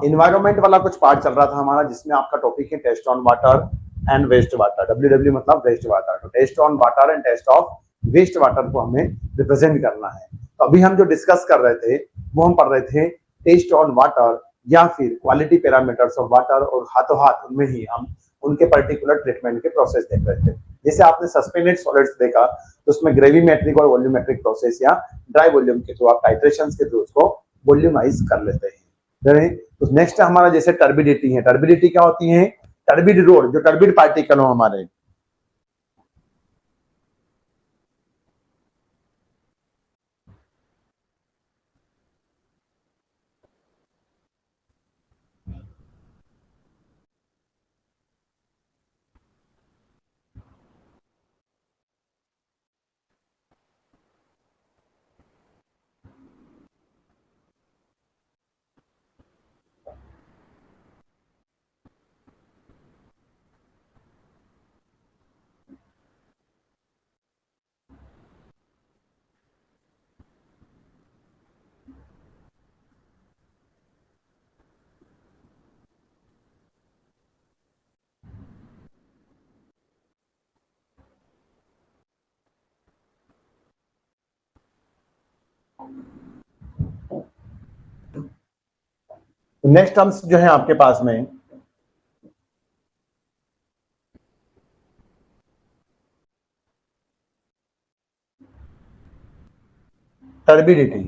Environment वाला कुछ part चल रहा था हमारा, जिसमें आपका टॉपिक है test on water and waste water. W मतलब वेस्ट वाटर, तो test on water and test of waste water को हमें रिप्रेजेंट करना है। तो अभी हम जो डिस्कस कर रहे थे वो हम पढ़ रहे थे टेस्ट ऑन वाटर या फिर क्वालिटी पैरामीटर्स ऑफ वाटर, और हाथों हाथ उनमें ही हम उनके पर्टिकुलर ट्रीटमेंट के प्रोसेस देख रहे थे। जैसे आपने सस्पेंडेड सॉलिड्स देखा तो उसमें ग्रेविमेट्रिक और वॉल्यूमेट्रिक प्रोसेस या ड्राई वॉल्यूम के थ्रू आप टाइट्रेशंस के थ्रू उसको वॉल्यूमाइज कर लेते हैं। तो नेक्स्ट हमारा जैसे टर्बिडिटी है। टर्बिडिटी क्या होती है? टर्बिड रोड, जो टर्बिड पार्टिकल हो हमारे, नेक्स्ट टर्म्स जो है आपके पास में टर्बिडिटी।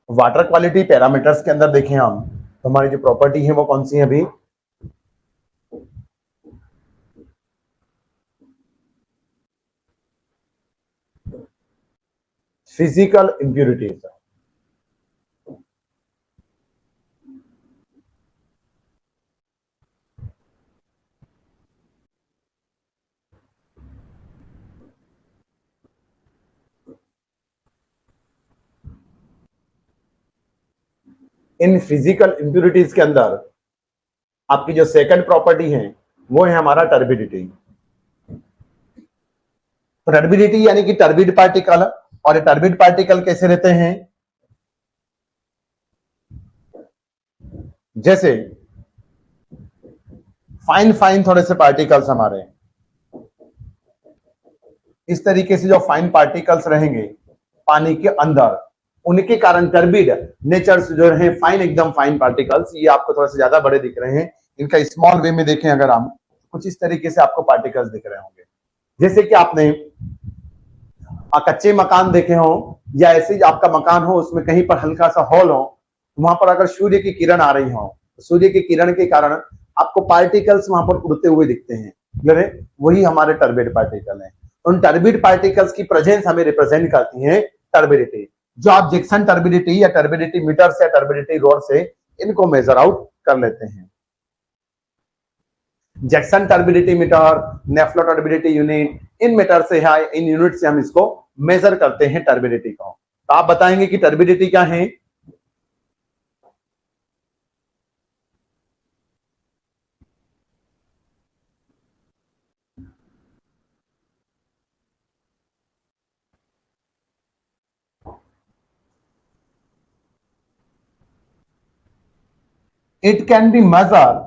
वाटर क्वालिटी पैरामीटर्स के अंदर देखें हम तो हमारी जो प्रॉपर्टी है वो कौन सी है? अभी physical impurities. In physical impurities के अंदर आपकी जो सेकंड प्रॉपर्टी है वो है हमारा टर्बिडिटी। तो टर्बिडिटी यानी कि टर्बिड पार्टिकल, और ये टर्बिड पार्टिकल कैसे रहते हैं? जैसे फाइन फाइन थोड़े से पार्टिकल्स हमारे इस तरीके से जो फाइन पार्टिकल्स रहेंगे पानी के अंदर, उनके कारण टर्बिड नेचर से जो है फाइन, एकदम फाइन पार्टिकल्स, ये आपको थोड़ा सा ज्यादा बड़े दिख रहे हैं। इनका स्मॉल वे में देखें अगर हम, कुछ इस तरीके से आपको पार्टिकल्स दिख रहे होंगे। जैसे कि आपने कच्चे मकान देखे हो या ऐसे आपका मकान हो, उसमें कहीं पर हल्का सा हॉल हो, वहां पर अगर सूर्य की किरण आ रही हो, सूर्य की किरण के कारण आपको पार्टिकल्स वहां पर उड़ते हुए दिखते हैं, वही हमारे टर्बिड पार्टिकल हैं। उन टर्बिड पार्टिकल्स की प्रेजेंस हमें रिप्रेजेंट करती है टर्बिडिटी, जो आप जैक्सन टर्बिडिटी या टर्बिडिटी मीटर से या टर्बिडिटी रॉड से इनको मेजर आउट कर लेते हैं। Jackson turbidity meter, nephelo turbidity unit, इन मीटर से है, इन यूनिट से हम इसको मेजर करते हैं टर्बिडिटी को। तो आप बताएंगे कि टर्बिडिटी क्या है? इट कैन बी मेजर,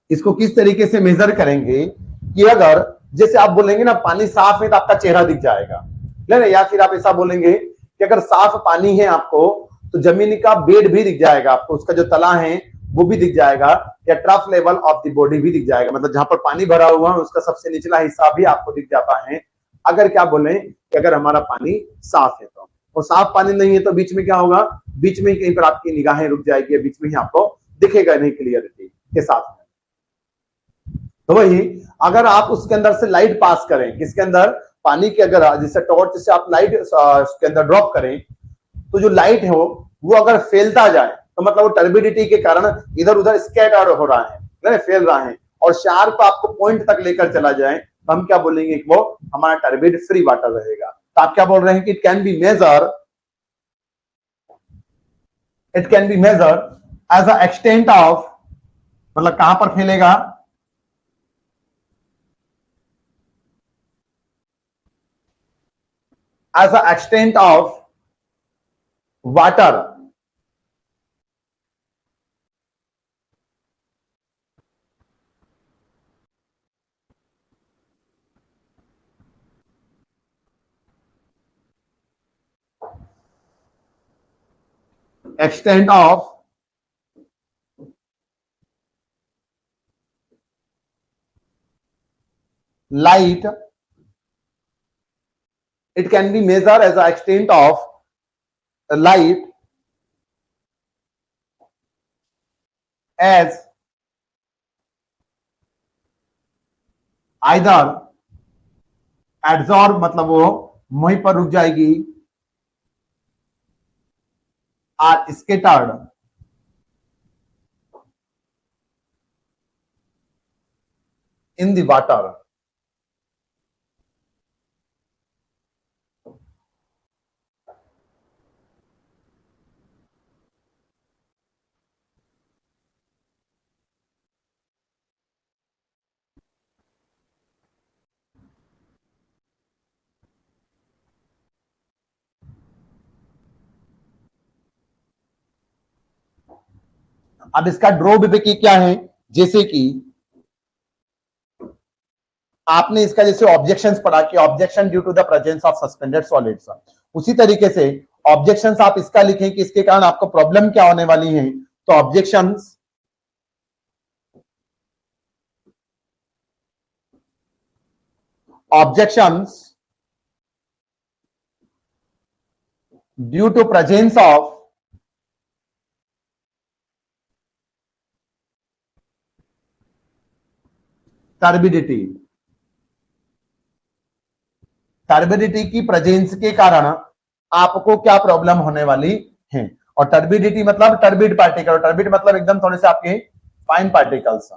इसको किस तरीके से मेजर करेंगे कि अगर जैसे आप बोलेंगे ना पानी साफ है तो आपका चेहरा दिख जाएगा, ना, या फिर आप ऐसा बोलेंगे कि अगर साफ पानी है आपको तो जमीन का बेड भी दिख जाएगा आपको, उसका जो तला है वो भी दिख जाएगा, या trough level of the body भी दिख जाएगा, मतलब जहां पर पानी भरा हुआ है उसका सबसे निचला हिस्सा भी आपको दिख जाता है। अगर क्या बोले कि अगर हमारा पानी साफ है तो, और साफ पानी नहीं है तो बीच में क्या होगा? बीच में कहीं पर आपकी निगाहें रुक जाएगी, बीच में ही आपको दिखेगा नहीं क्लियरिटी के साथ। तो वही अगर आप उसके अंदर से लाइट पास करें, किसके अंदर? पानी के, अगर जैसे टॉर्च से आप लाइट उसके अंदर ड्रॉप करें तो जो लाइट है वो अगर फैलता जाए तो मतलब वो टर्बिडिटी के कारण इधर उधर स्कैटर हो रहा है, फैल रहा है, और शार्प आपको पॉइंट तक लेकर चला जाए तो हम क्या बोलेंगे कि वो हमारा टर्बिड फ्री वाटर रहेगा। तो आप क्या बोल रहे हैं कि it can be measure as a extent of, मतलब कहां पर फैलेगा? as an extent of water extent of light, it can be measured as an extent of light as either absorb मतलब वो वहीं पर रुक जाएगी, are scattered in the water. अब इसका ड्रॉबैक क्या है, जैसे कि आपने इसका जैसे ऑब्जेक्शंस पढ़ा कि objection due to the presence of suspended solids, उसी तरीके से ऑब्जेक्शंस आप इसका लिखें कि इसके कारण आपको प्रॉब्लम क्या होने वाली है। तो objections due to presence of turbidity, turbidity की प्रेजेंस के कारण आपको क्या प्रॉब्लम होने वाली है। और टर्बिडिटी मतलब टर्बिड पार्टिकल, टर्बिड मतलब एकदम थोड़े से आपके फाइन पार्टिकल्स।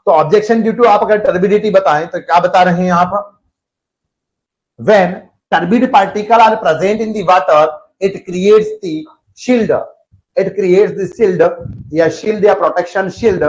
तो ऑब्जेक्शन ड्यू टू आप अगर टर्बिडिटी बताएं तो क्या बता रहे हैं आप, when turbid particle are present in the water, it creates the shield, it creates the shield या shield या protection shield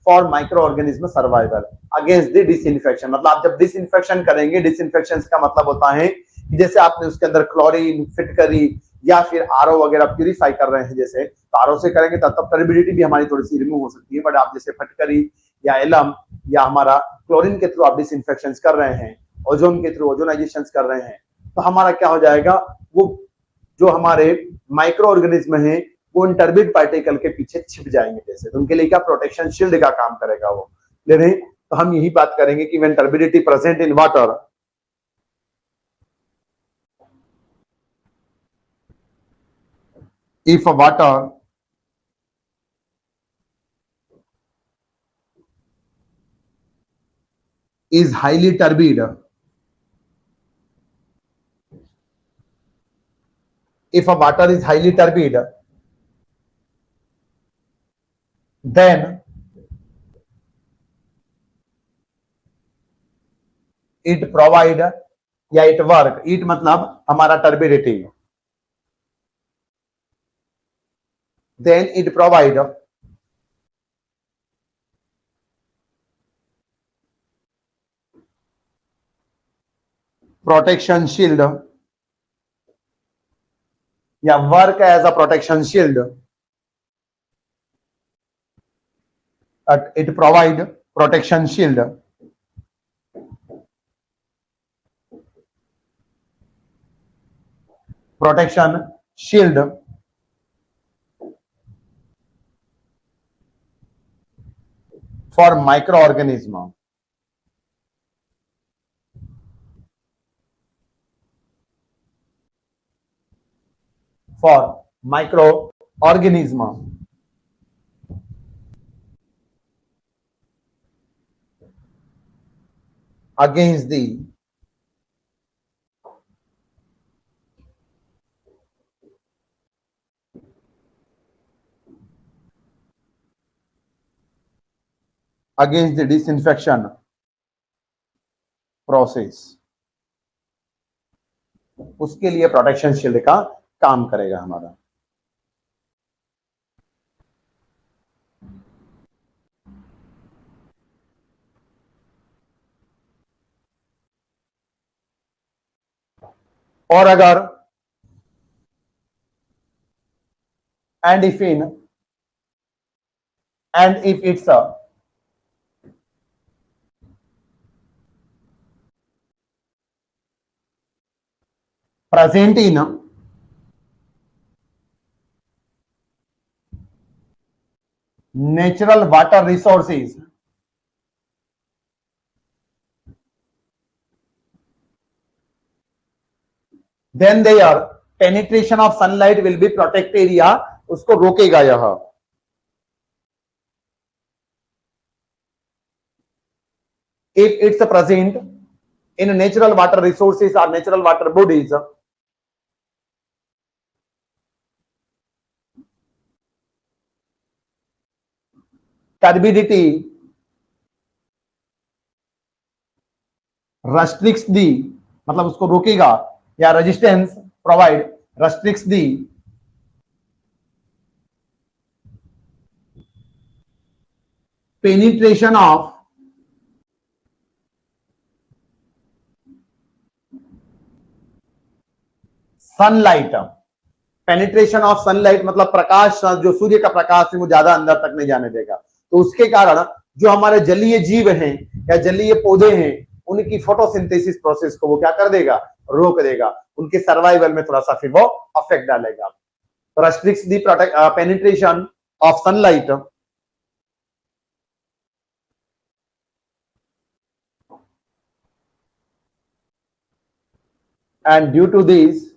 for microorganism survival against the disinfection। मतलब आप जब disinfection करेंगे, disinfection का मतलब होता है कि जैसे आपने उसके अंदर क्लोरीन फिटकरी या फिर आरओ वगैरह प्यूरिफाई कर रहे हैं, जैसे तो आरओ से करेंगे तब टर्बिडिटी भी हमारी थोड़ी सी रिमूव हो सकती है। बट आप जैसे फटकरी या एलम या हमारा क्लोरीन के थ्रू आप डिसइंफेक्शन कर रहे हैं, ओजोन के थ्रू ओजोनाइजेशन कर रहे हैं, तो हमारा क्या हो जाएगा, वो जो हमारे माइक्रो ऑर्गेनिज्म है वो इन टर्बिड पार्टिकल के पीछे छिप जाएंगे, जैसे तो उनके लिए क्या प्रोटेक्शन शील्ड का काम करेगा वो। ले रहे तो हम यही बात करेंगे कि when turbidity present in water, if water is highly turbid, if a water is highly turbid, then it provide या it work, it मतलब हमारा turbidity, then it provide protection shield या work as a protection shield, it provide protection shield for microorganism, for microorganism against the disinfection process। उसके लिए protection shield का काम करेगा हमारा। और अगर and if it's a present in natural water resources, then their penetration of sunlight will be protected या उसको रोकेगा यह। if it's present in natural water resources or natural water bodies, turbidity restricts the, मतलब उसको रोकेगा, या resistance provide restricts the penetration of sunlight. Penetration of sunlight मतलब प्रकाश, जो सूर्य का प्रकाश है वो ज्यादा अंदर तक नहीं जाने देगा। तो उसके कारण जो हमारे जलीय जीव हैं या जलीय पौधे हैं उनकी फोटोसिंथेसिस प्रोसेस को वो क्या कर देगा, रोक देगा, उनके सर्वाइवल में थोड़ा सा फिर वो अफेक्ट डालेगा। Restricts the penetration of sunlight and due to this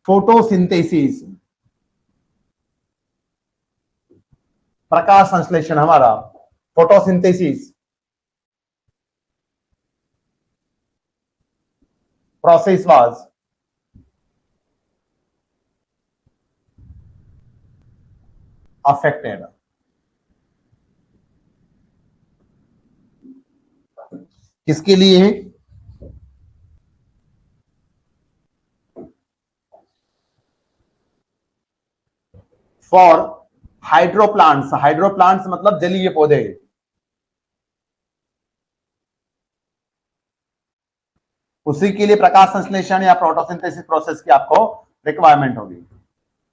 photosynthesis, प्रकाश संश्लेषण हमारा फोटोसिंथेसिस प्रोसेस वाज अफेक्टेड। किसके लिए? फॉर हाइड्रोप्लांट्स। हाइड्रोप्लांट्स मतलब जलीय पौधे। उसी के लिए प्रकाश संश्लेषण या फोटोसिंथेसिस प्रोसेस की आपको रिक्वायरमेंट होगी।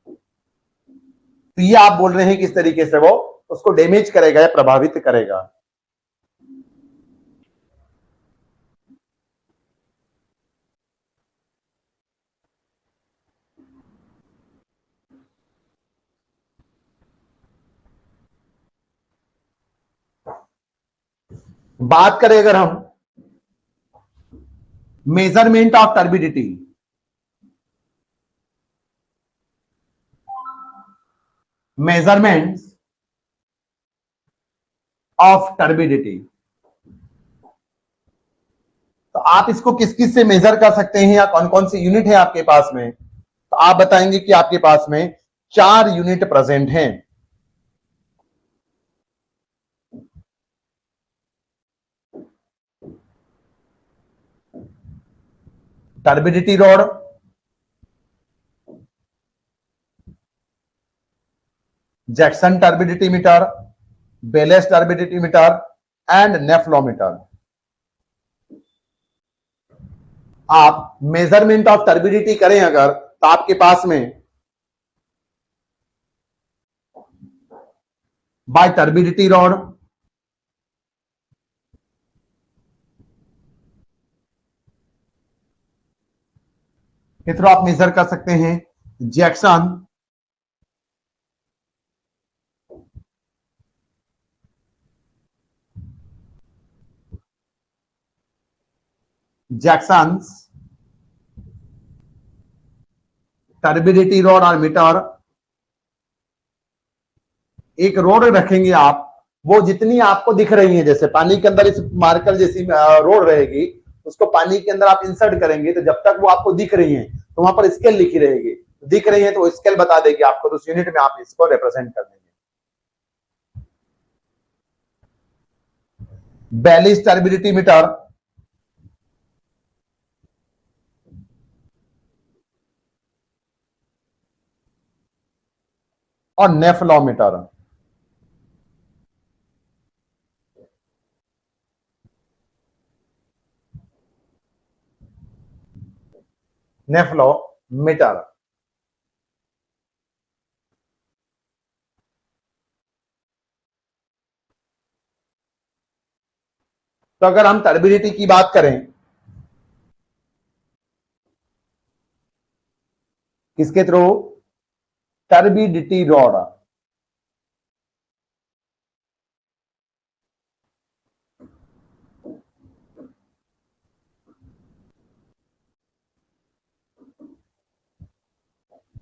तो ये आप बोल रहे हैं किस तरीके से वो उसको डैमेज करेगा या प्रभावित करेगा। बात करें अगर हम measurement of turbidity, measurement of turbidity, तो आप इसको किस किस से मेजर कर सकते हैं या कौन कौन सी यूनिट है आपके पास में? तो आप बताएंगे कि आपके पास में 4 यूनिट प्रेजेंट हैं। Turbidity rod, Jackson turbidity meter, Baylis turbidity meter and nephelometer. आप मेजरमेंट ऑफ टर्बिडिटी करें अगर तो आपके पास में बाय टर्बिडिटी रॉड, के थ्रू आप मेजर कर सकते हैं जैक्सन जैक्सन्स टर्बिडिटी रॉड और मीटर। एक रोड रखेंगे आप, वो जितनी आपको दिख रही है, जैसे पानी के अंदर इस मार्कर जैसी रोड रहेगी, उसको पानी के अंदर आप इंसर्ट करेंगे तो जब तक वो आपको दिख रही है तो वहां पर स्केल लिखी रहेगी, दिख रही है तो स्केल बता देगी आपको, तो उस यूनिट में आप इसको रिप्रेजेंट कर देंगे। बेलिस टर्बिडिटी मीटर और नेफ्लोमीटर। नेफ्लोमीटर। तो अगर हम टर्बिडिटी की बात करें, किसके थ्रू? Turbidity rod.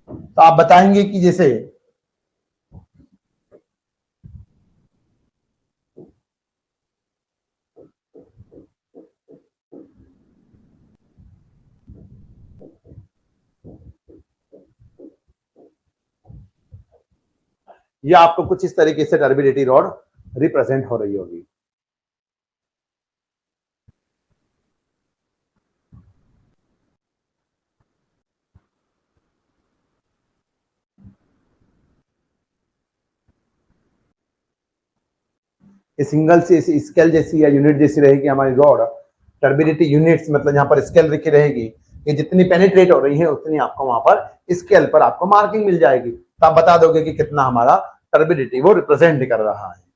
तो आप बताएंगे कि जैसे ये आपको कुछ इस तरीके से टर्बिडिटी रॉड रिप्रेजेंट हो रही होगी। सिंगल से स्केल जैसी या यूनिट जैसी रहेगी हमारी रॉड। टर्बिडिटी यूनिट्स मतलब यहाँ पर स्केल लिखी रहेगी, ये जितनी पेनिट्रेट हो रही है उतनी आपको वहां पर स्केल पर आपको मार्किंग मिल जाएगी, तो आप बता दोगे कि कितना हमारा टर्बिडिटी वो रिप्रेजेंट कर रहा है।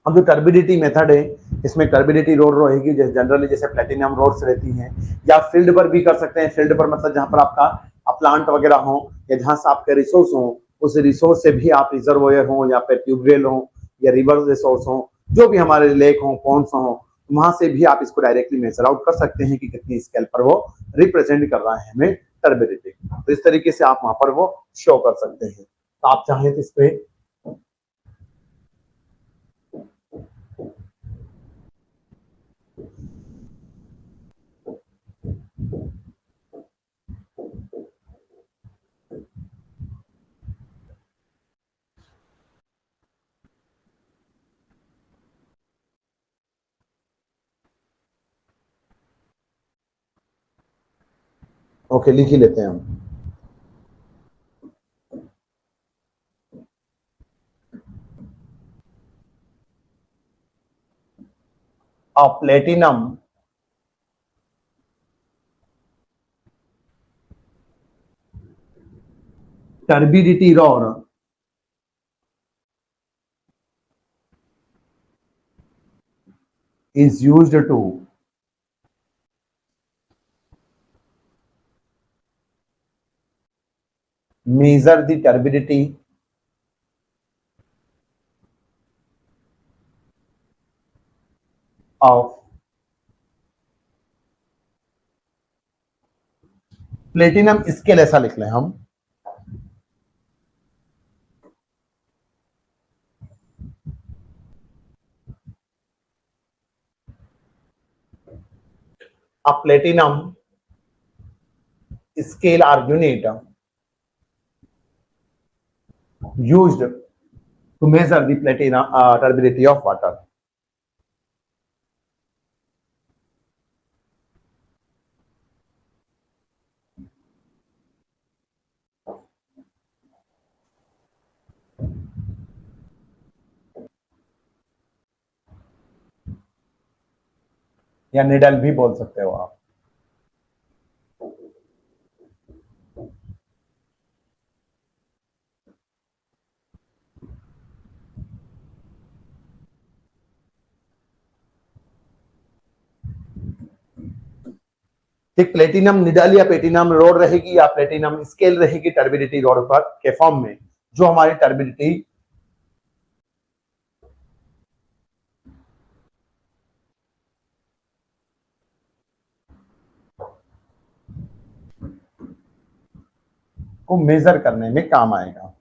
हम जो टर्बिडिटी मेथड है, इसमें टर्बिडिटी रोड रहेगी जैसे जनरली जैसे प्लेटिनम रोड्स रहती हैं, या फील्ड पर भी कर सकते हैं। फील्ड पर मतलब जहां पर आपका प्लांट वगैरह हो या जहां से आपके रिसोर्स हो, उस रिसोर्स से भी आप रिजर्वोयर हो या फिर ट्यूबवेल हो या रिवर रिसोर्स हो, जो भी हमारे लेक हो पॉन्ड्स हो, वहां से भी आप इसको डायरेक्टली मेजर आउट कर सकते हैं कि कितनी स्केल पर वो रिप्रेजेंट कर रहा है हमें टर्बिडिटी। तो इस तरीके से आप वहां पर वो शो कर सकते हैं। तो आप चाहें तो इस पे ओके लिख ही लेते हैं हम। Platinum turbidity rod is used to measure the turbidity of platinum scale, ऐसा लिख लें हम। A platinum scale or unit used to measure the platinum turbidity of water। या निडल भी बोल सकते हो आप। ठीक, प्लेटिनम निडल या प्लेटिनम रोड रहेगी या प्लेटिनम स्केल रहेगी टर्बिडिटी रोड पर के फॉर्म में, जो हमारी टर्बिडिटी को मेजर करने में काम आएगा।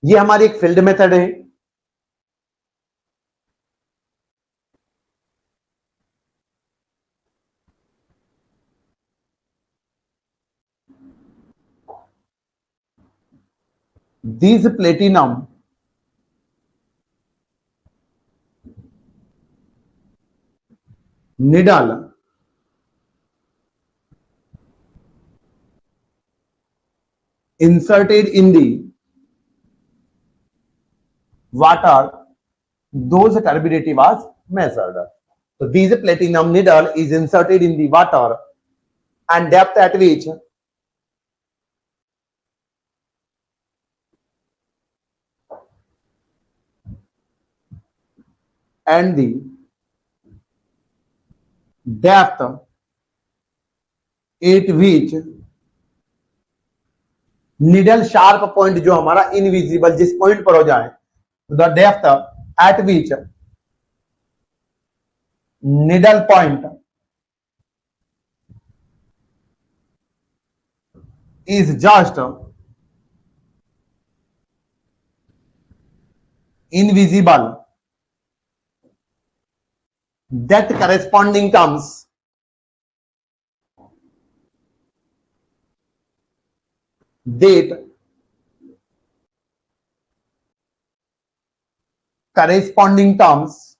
ये हमारी एक फील्ड मेथड है। These platinum needle inserted in the water, those turbidity was measured. So these platinum needle is inserted in the water and depth at which and the depth at which needle sharp point जो हमारा invisible जिस point पर हो जाए, the depth eight which needle point is just invisible, that corresponding terms that corresponding terms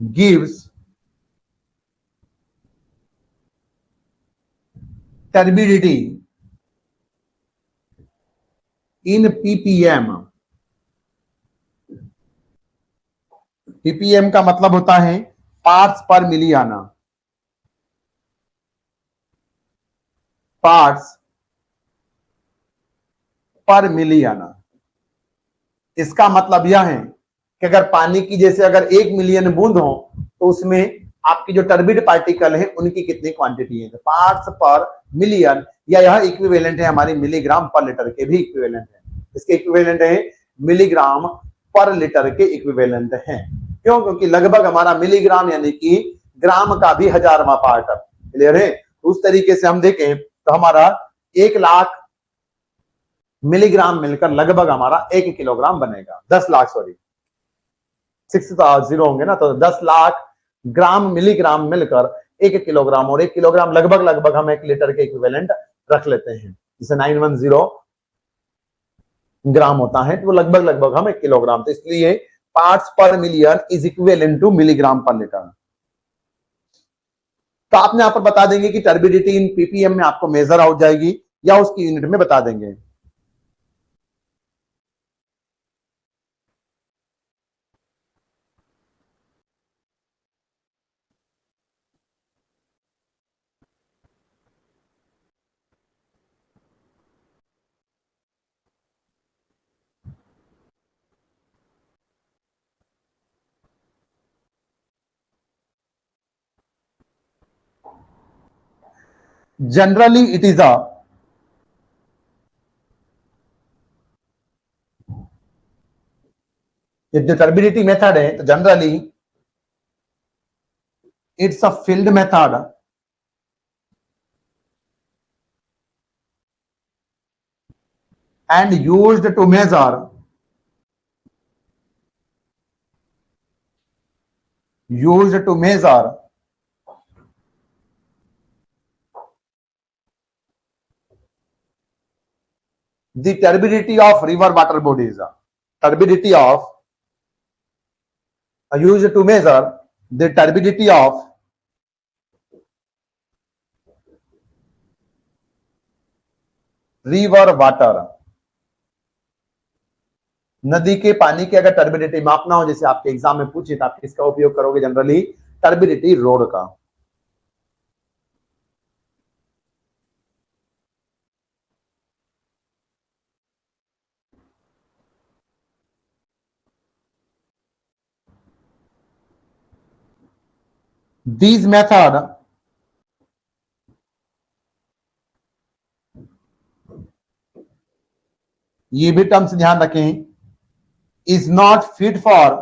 gives turbidity in ppm. ppm का मतलब होता है पार्ट्स पर मिली आना, पार्ट्स पर मिली आना। इसका मतलब यह है कि अगर पानी की जैसे अगर 1 मिलियन बूंद हो तो उसमें आपकी जो टर्बिड पार्टिकल है उनकी कितनी क्वांटिटी है, पार्ट्स पर मिलियन, या यह इक्विवेलेंट है हमारी मिलीग्राम पर लीटर के भी इक्विवेलेंट है। इसके इक्विवेलेंट है मिलीग्राम पर लीटर के इक्विवेलेंट है। क्यों? क्योंकि लगभग हमारा मिलीग्राम यानी कि ग्राम का भी 1000वां पार्ट। क्लियर है? उस तरीके से हम देखें तो हमारा 1 लाख मिलीग्राम मिलकर लगभग हमारा 1 किलोग्राम बनेगा। 10 लाख सॉरी 6 होंगे ना, तो 10 लाख ग्राम मिलीग्राम मिलकर 1 किलोग्राम, और 1 किलोग्राम लगभग हम 1 लीटर के इक्विवेलेंट रख लेते हैं। जैसे 910 ग्राम होता है तो वो लगभग हम 1 किलोग्राम, तो इसलिए parts per million is equivalent to milligram per litre. तो आप यहां पर बता देंगे कि टर्बिडिटी इन पीपीएम में आपको मेजर आउट जाएगी या उसकी यूनिट में बता देंगे। जनरली इट इज अ जो टर्बिडिटी मेथड है तो generally it's a field method and used to measure the turbidity of river water bodies. Turbidity of used to measure the turbidity of river water. नदी के पानी की अगर turbidity मापना हो, जैसे आपके एग्जाम में पूछे तो आप किसका उपयोग करोगे? जनरली टर्बिडिटी रोड का। These method ये भी टर्म्स ध्यान रखें, is not fit for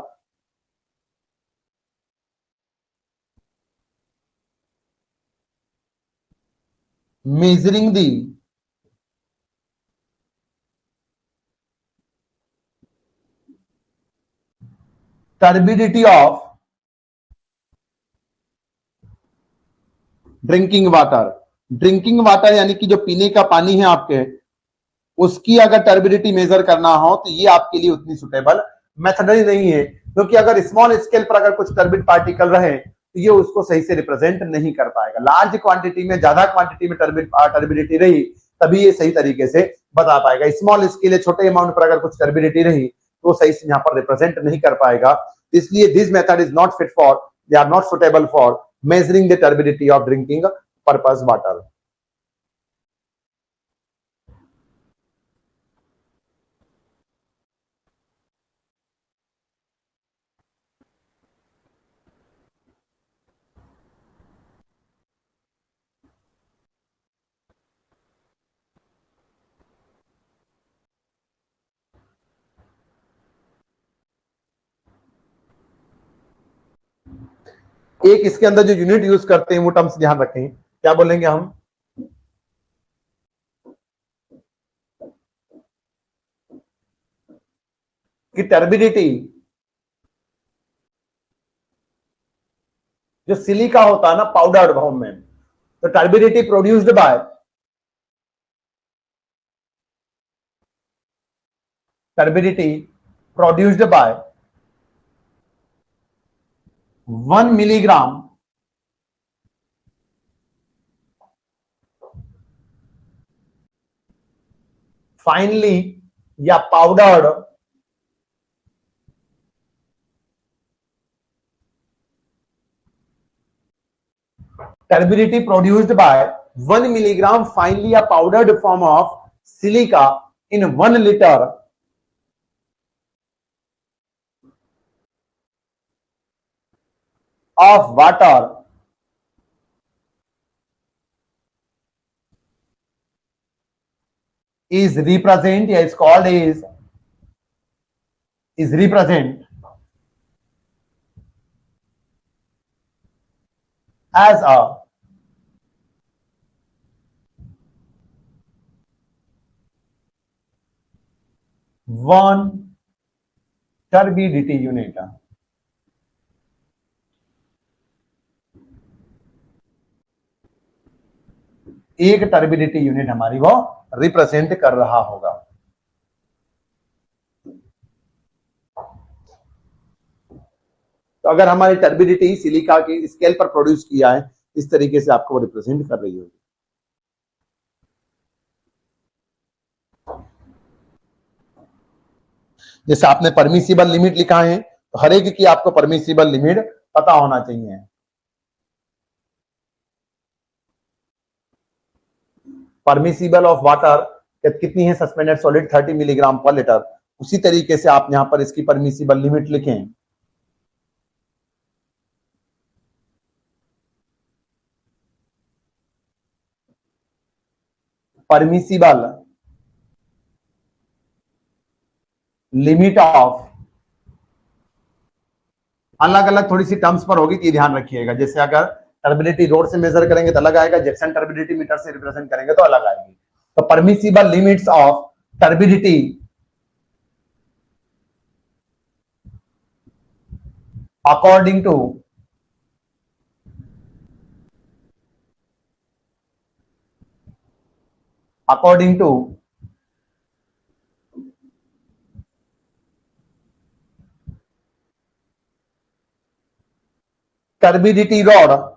measuring the turbidity of drinking water. Drinking water यानी कि जो पीने का पानी है आपके, उसकी अगर टर्बिडिटी मेजर करना हो तो ये आपके लिए उतनी सुटेबल मेथड नहीं है, क्योंकि अगर स्मॉल स्केल पर अगर कुछ टर्बिड पार्टिकल रहे तो ये उसको सही से रिप्रेजेंट नहीं कर पाएगा। लार्ज क्वांटिटी में, ज्यादा क्वांटिटी में टर्बिडिटी रही तभी ये सही तरीके से बता पाएगा। स्मॉल स्केल, छोटे अमाउंट पर अगर कुछ टर्बिडिटी रही तो सही से यहाँ पर रिप्रेजेंट नहीं कर पाएगा। इसलिए this method is not fit for, they are not suitable for measuring the turbidity of drinking purpose water। एक इसके अंदर जो यूनिट यूज करते हैं वो टर्म्स ध्यान रखें, क्या बोलेंगे हम? कि टर्बिडिटी जो सिलिका होता है ना पाउडर्ड फॉर्म में, तो turbidity produced by produced by 1 milligram finely या powdered turbidity produced by 1 milligram finely या powdered form of silica in 1 liter of water is represent या is called is represent as a one turbidity unit। एक turbidity unit हमारी वो represent कर रहा होगा। तो अगर हमारी टर्बिडिटी सिलिका के स्केल पर प्रोड्यूस किया है, इस तरीके से आपको वो रिप्रेजेंट कर रही होगी। जैसे आपने परमिसिबल लिमिट लिखा है, तो हर एक की आपको परमिसिबल लिमिट पता होना चाहिए। परमिसिबल ऑफ वाटर कितनी है? Suspended solid 30 milligram per litre. उसी तरीके से आप यहां पर इसकी परमिसिबल लिमिट लिखें। परमिसिबल लिमिट ऑफ, अलग अलग थोड़ी सी टर्म्स पर होगी, तो ध्यान रखिएगा। जैसे अगर टर्बिडिटी रोड से मेजर करेंगे तो अलग आएगा, जैक्सन टर्बिडिटी मीटर से रिप्रेजेंट करेंगे तो अलग आएगी। तो permissible limits of turbidity according to turbidity rod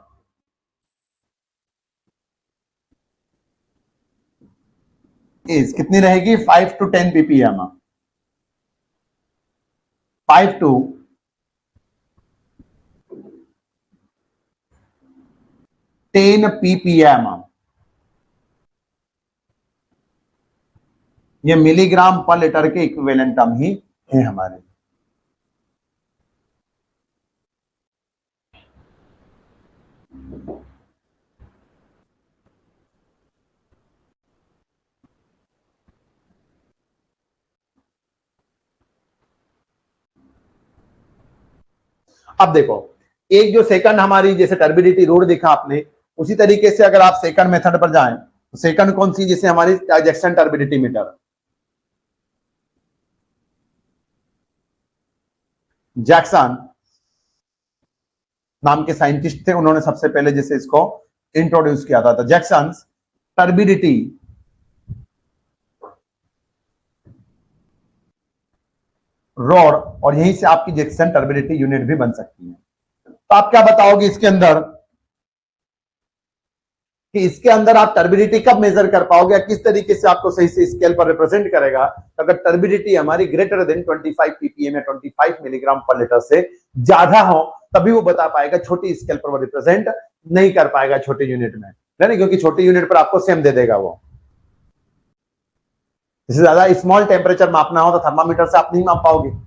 is कितनी रहेगी? 5 to 10 ppm। 5 to 10 ppm। ये मिलीग्राम पर लीटर के इक्विवेलेंट टर्म ही है हमारे। अब देखो, एक जो सेकंड हमारी जैसे टर्बिडिटी रोड देखा आपने, उसी तरीके से अगर आप सेकंड मेथड पर जाएं सेकंड कौन सी, जैसे हमारी जैक्सन टर्बिडिटी मीटर, जैक्सन नाम के साइंटिस्ट थे, उन्होंने सबसे पहले जैसे इसको इंट्रोड्यूस किया था। जैक्सन टर्बिडिटी रॉड, और यहीं से आपकी जैक्सन टर्बिडिटी यूनिट भी बन सकती है। तो आप क्या बताओगे इसके अंदर कि इसके अंदर आप टर्बिडिटी कब मेजर कर पाओगे, किस तरीके से आपको सही से स्केल पर रिप्रेजेंट करेगा? तो अगर टर्बिडिटी हमारी ग्रेटर देन 25 पीपीएम या 25 मिलीग्राम पर लीटर से ज्यादा हो, तभी वो बता पाएगा। छोटी स्केल पर वो रिप्रेजेंट नहीं कर पाएगा, छोटे यूनिट में नहीं, क्योंकि छोटे यूनिट पर आपको सेम दे देगा वो। इससे ज्यादा स्मॉल टेम्परेचर मापना हो तो थर्मामीटर से आप नहीं माप पाओगे।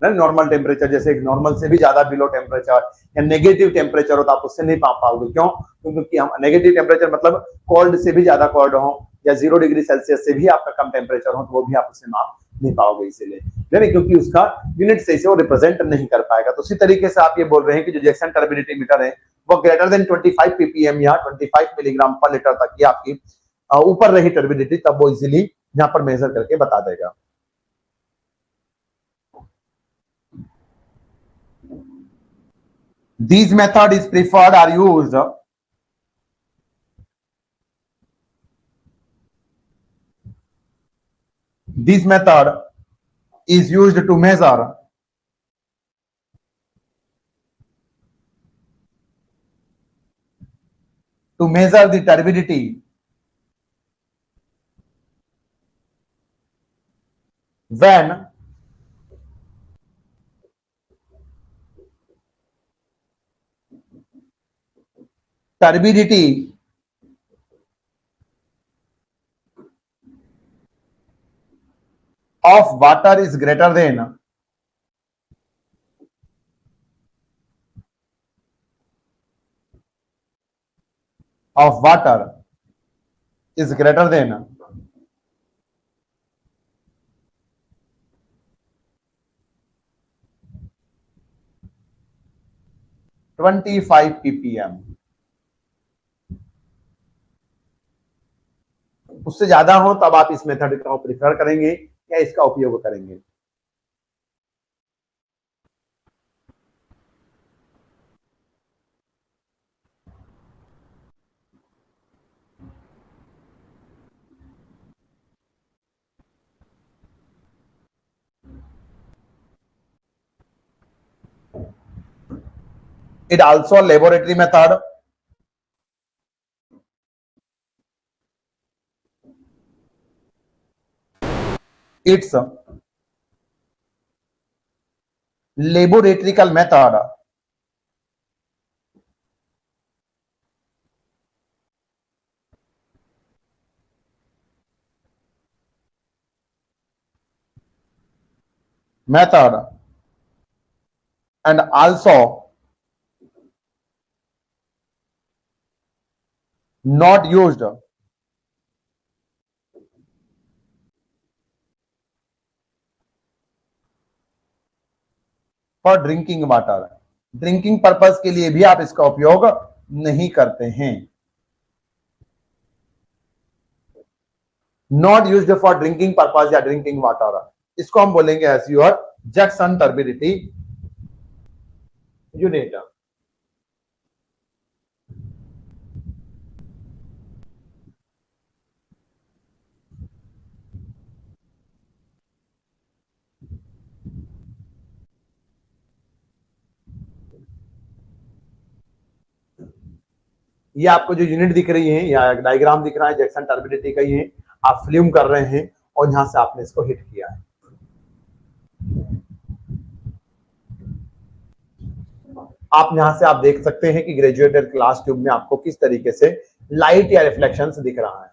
नॉर्मल टेम्परेचर, जैसे नॉर्मल से भी ज्यादा बिलो टेम्परेचर या नेगेटिव टेम्परेचर हो तो आप उससे नहीं माप पाओगे। क्यों? क्योंकि हम नेगेटिव टेम्परेचर मतलब कोल्ड से भी ज्यादा कोल्ड हो या 0 डिग्री सेल्सियस से भी आपका कम टेम्परेचर हो, तो वो भी आप उससे माप नहीं पाओगे इसीलिए, नहीं, क्योंकि उसका यूनिट सही से वो रिप्रेजेंट नहीं कर पाएगा। तो उसी तरीके से आप ये बोल रहे हैं कि जो जैक्सन टर्बिडिटी मीटर है वो ग्रेटर देन 25 पीपीएम या 25 मिलीग्राम पर लीटर तक की आपकी ऊपर रही टर्बिडिटी, तब वो इजिली यहां पर मेजर करके बता देगा। These method is preferred are used. This method is used to measure the turbidity when turbidity of water is greater than of water is greater than 25 ppm, उससे ज्यादा हो तब आप इस मेथड का प्रिफर करेंगे या इसका उपयोग करेंगे? It also a laboratory method. It's a laboratorical method method and also not used for drinking water. Drinking purpose के लिए भी आप इसका उपयोग नहीं करते हैं। Not used for drinking purpose या ड्रिंकिंग वाटर, इसको हम बोलेंगे as your Jackson turbidity unit. ये आपको जो यूनिट दिख रही है या डायग्राम दिख रहा है जैक्सन टर्बिडिटी का, ये आप फ्ल्यूम कर रहे हैं और यहां से आपने इसको हिट किया है। आप यहां से आप देख सकते हैं कि ग्रेजुएटेड ग्लास ट्यूब में आपको किस तरीके से लाइट या रिफ्लेक्शंस दिख रहा है।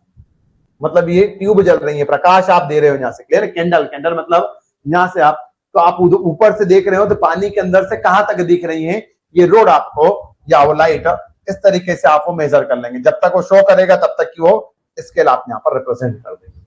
मतलब ये ट्यूब जल रही है, प्रकाश आप दे रहे हो यहां से, क्लियर? कैंडल, कैंडल मतलब यहां से आप, तो आप ऊपर से देख रहे हो तो पानी के अंदर से कहां तक दिख रही है ये रोड आपको या वो लाइट, इस तरीके से आप वो मेजर कर लेंगे। जब तक वो शो करेगा तब तक की वो स्केल आप यहां पर रिप्रेजेंट कर देंगे।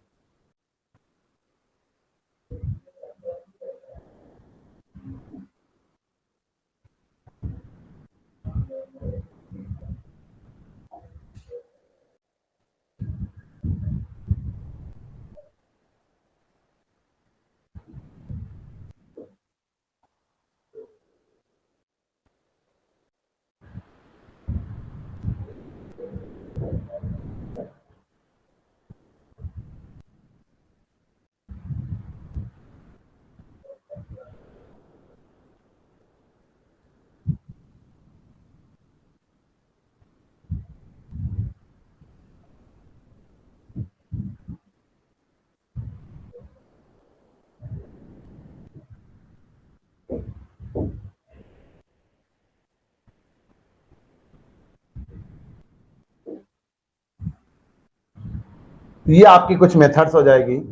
तो ये आपकी कुछ मेथड्स हो जाएगी।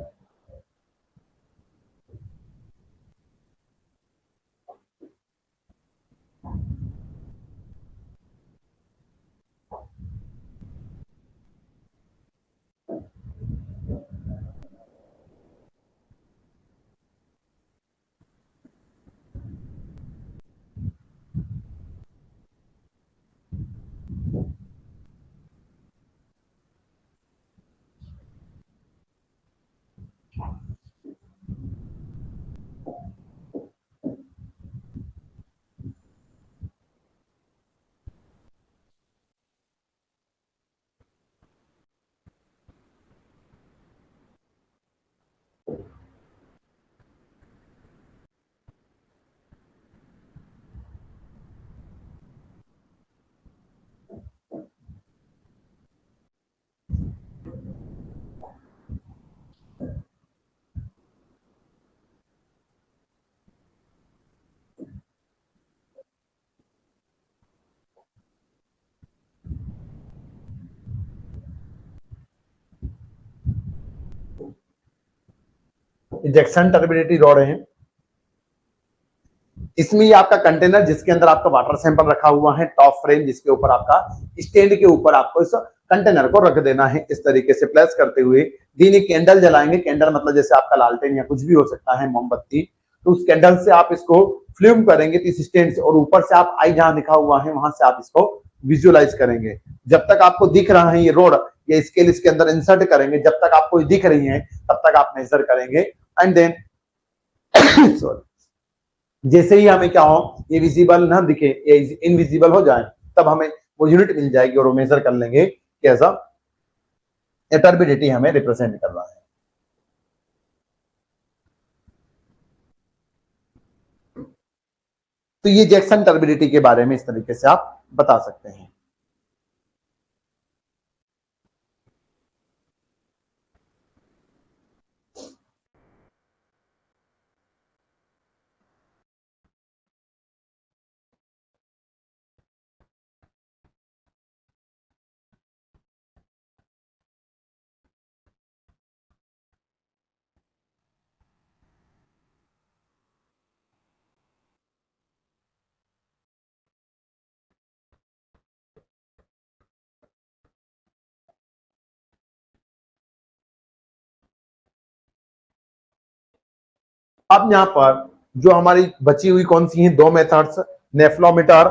जैक्सन टर्बिडिटी रॉड है, इसमें ये आपका कंटेनर जिसके अंदर आपका वाटर सैंपल रखा हुआ है, टॉप फ्रेम जिसके ऊपर आपका स्टैंड के ऊपर आपको इस कंटेनर को रख देना है इस तरीके से प्लेस करते हुए। दिन एक कैंडल जलाएंगे, कैंडल मतलब जैसे आपका लालटेन या कुछ भी हो सकता है, मोमबत्ती, तो उस कैंडल से आप इसको फ्ल्यूम करेंगे इस स्टैंड से, और ऊपर से आप आई जहां लिखा हुआ है वहां से आप इसको विजुअलाइज करेंगे। जब तक आपको दिख रहा है ये रोड या स्केल इसके अंदर इंसर्ट करेंगे, जब तक आपको दिख रही है तब तक आप मेजर करेंगे। एंड देन सॉरी, जैसे ही हमें क्या हो ये विजिबल ना दिखे, ये इनविजिबल हो जाए, तब हमें वो यूनिट मिल जाएगी और वो मेजर कर लेंगे कैसा टर्बिडिटी हमें रिप्रेजेंट कर रहा है। तो ये जैक्सन टर्बिडिटी के बारे में इस तरीके से आप बता सकते हैं। अब यहां पर जो हमारी बची हुई कौन सी हैं दो methods, nephelometer,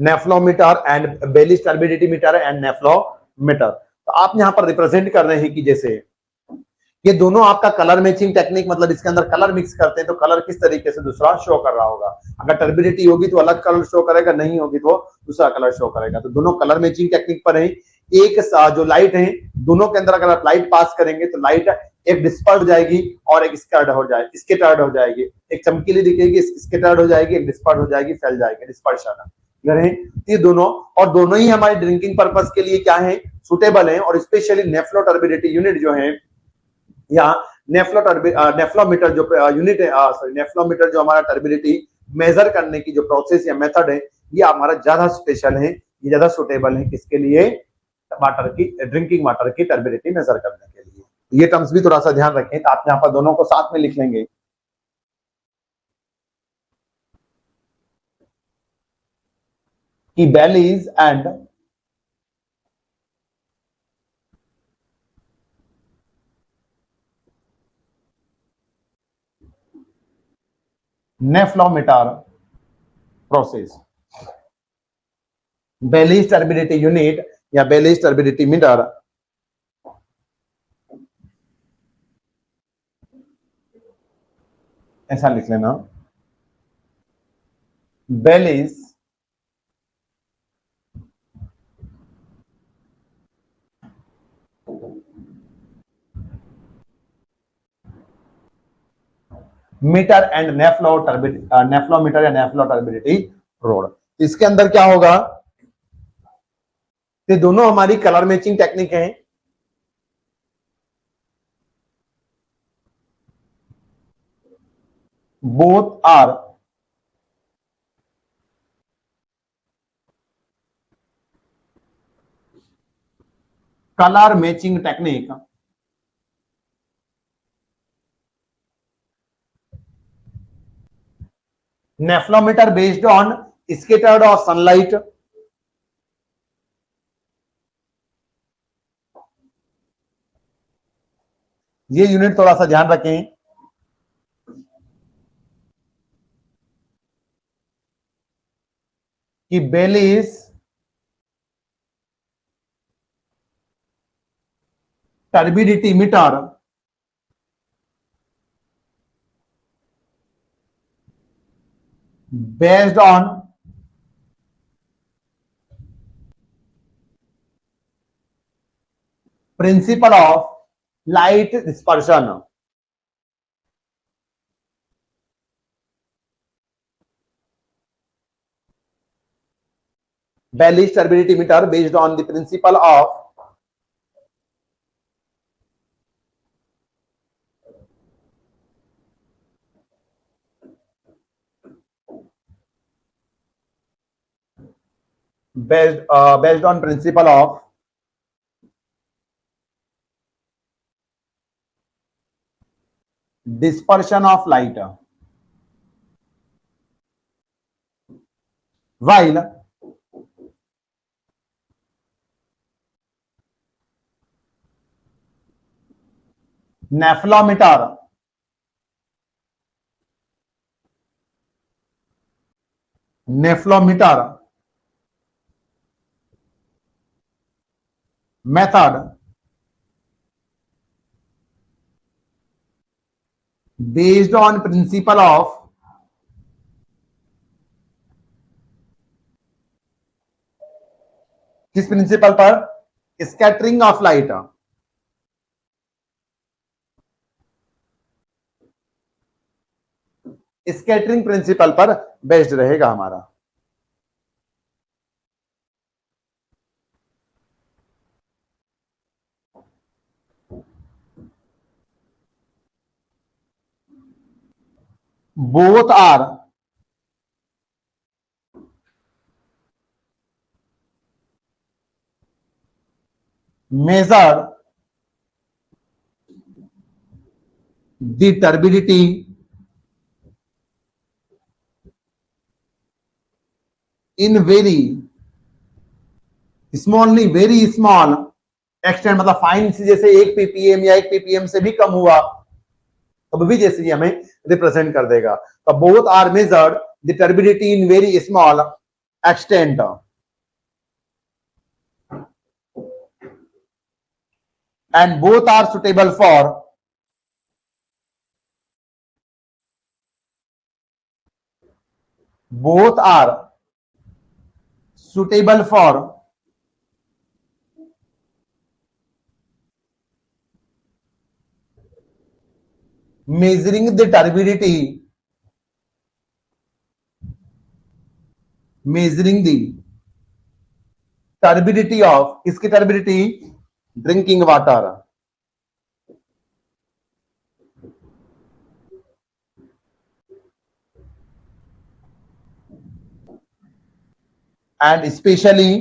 nephelometer and Baylis turbidity meter and nephelometer. तो आप यहां पर रिप्रेजेंट कर रहे हैं कि जैसे ये दोनों आपका कलर मैचिंग टेक्निक, मतलब इसके अंदर कलर मिक्स करते हैं तो कलर किस तरीके से दूसरा शो कर रहा होगा। अगर टर्बिडिटी होगी तो अलग कलर शो करेगा, नहीं होगी तो दूसरा कलर शो करेगा। तो दोनों कलर मैचिंग टेक्निक पर है। एक जो लाइट है दोनों के अंदर अगर आप लाइट पास करेंगे तो लाइट एक डिस्पर्ड हो जाएगी और एक स्कैटर्ड हो जाएगी। एक चमकीली दिखेगी, स्कैटर्ड हो जाएगी, एक डिस्पर्ड हो जाएगी, फैल जाएगी, डिस्पर्शन। ये दोनों, और दोनों ही हमारे ड्रिंकिंग पर्पस के लिए क्या है, सुटेबल है। और स्पेशली नेफ्लो टर्बिडिटी यूनिट जो है या नेफ्लोमीटर जो यूनिट है, सॉरी नेफ्लोमीटर जो हमारा टर्बिडिटी मेजर करने की जो प्रोसेस या मेथड है, ये हमारा ज्यादा स्पेशल है, ये ज्यादा सुटेबल है किसके लिए, वाटर की, ड्रिंकिंग वाटर की टर्बिडिटी मेजर करने के लिए। ये टर्म्स भी थोड़ा सा ध्यान रखें, तो आप यहाँ पर दोनों को साथ में लिख लेंगे कि बेलीज एंड नेफ्लोमीटर प्रोसेस, बेलीज टर्बिडिटी यूनिट या बेलीज टर्बिडिटी मीटर, ऐसा लिख लेना, बेलीज मीटर एंड नेफ्लोमीटर या नेफ्लो टर्बिडिटी रोड। इसके अंदर क्या होगा, ये दोनों हमारी कलर मैचिंग टेक्निक है। Both are color matching technique. Nephelometer based on scattered or sunlight. ये यूनिट थोड़ा सा ध्यान रखें. कि Baylis turbidity meter based on principle of light dispersion. Bayes turbidity meter based on the principle of based on principle of dispersion of light, while nephelometer method based on principle of किस principle पर? Scattering of light. Scattering principle पर based रहेगा हमारा. both are measured the turbidity in very small extent, मतलब fine से जैसे 1 ppm या 1 ppm से भी कम हुआ तब भी जैसे ये हमें रिप्रेजेंट कर देगा. तो both are measured the turbidity in very small extent and both are suitable for measuring the turbidity of किसकी turbidity? Drinking water. and especially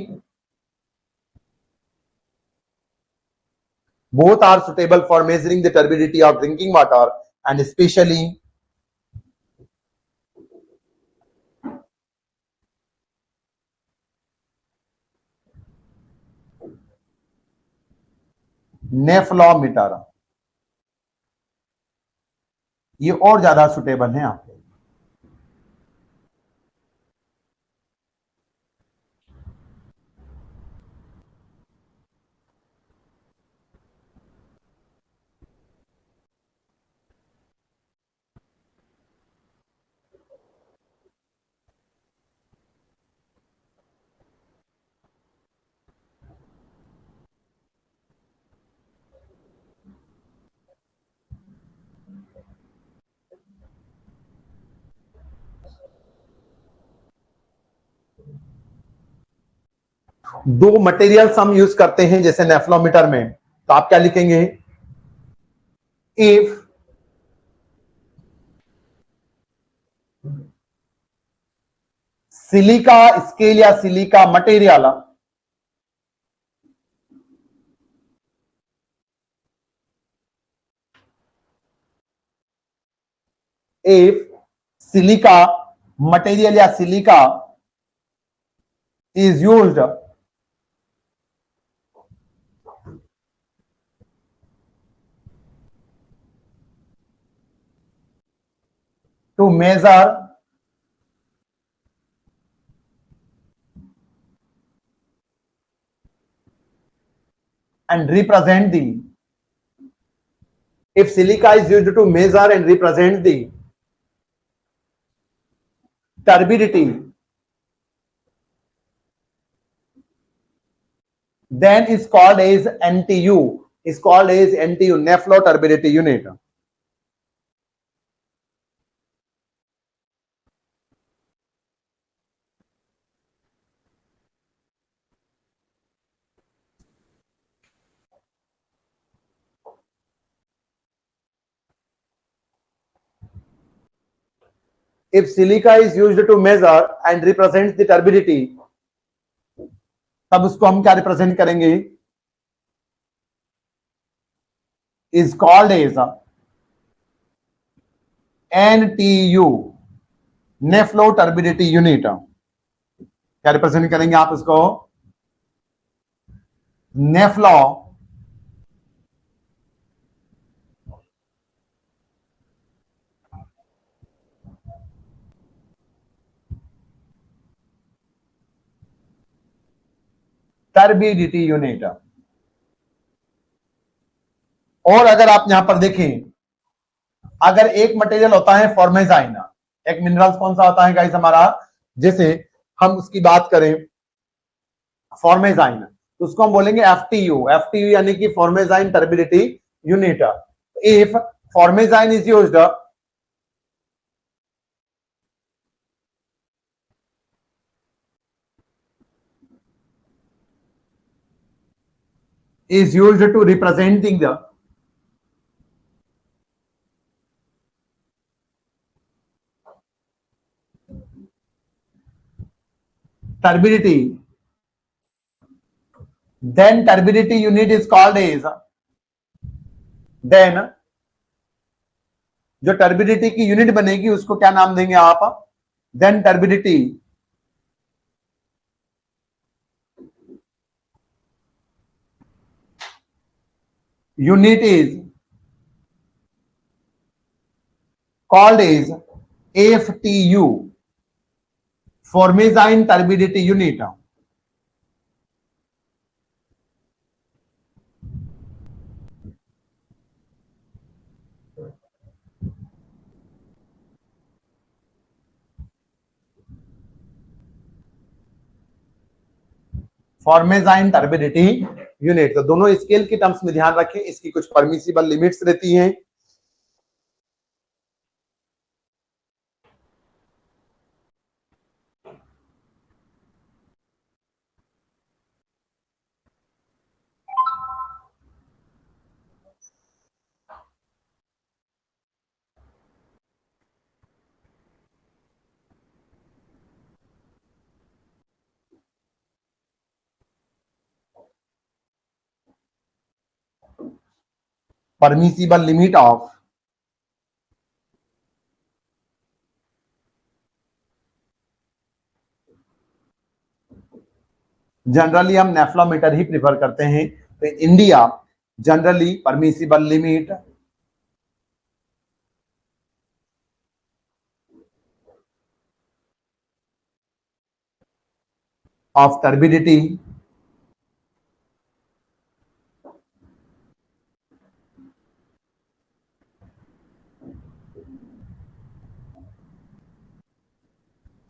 both are suitable for measuring the turbidity of drinking water and especially नेफ्लोमीटर. ये और ज्यादा suitable है आपके. दो materials हम use करते हैं जैसे नेफ्लोमीटर में, तो आप क्या लिखेंगे? इफ सिलिका स्केल या silica material if silica material या silica is used to measure and represent the, if silica is used to measure and represent the turbidity, then is called as NTU, is called as NTU, Neflo turbidity unit. If silica is used to measure and represent the turbidity, तब उसको हम क्या represent करेंगे, is called as NTU, nephelo turbidity unit. क्या represent करेंगे आप इसको, नेफ्लो turbidity unit. और अगर आप यहां पर देखें, अगर एक मटेरियल होता है फॉर्मेजाइन, एक मिनरल्स कौन सा होता है गाइस हमारा, जैसे हम उसकी बात करें फॉर्मेजाइन, तो उसको हम बोलेंगे एफटीयू, एफटीयू यानी कि formazine turbidity unit. If formazine is used to representing the turbidity, then turbidity unit is called as, then जो टर्बिडिटी की यूनिट बनेगी उसको क्या नाम देंगे आप, then turbidity unit is called as FTU, formazine turbidity unit. Formazine turbidity unit. तो दोनों स्केल की टर्म्स में ध्यान रखें, इसकी कुछ परमिसिबल लिमिट्स रहती हैं. परमिसिबल लिमिट ऑफ जनरली हम नेफ्लोमीटर ही प्रिफर करते हैं. तो India generally permissible limit of turbidity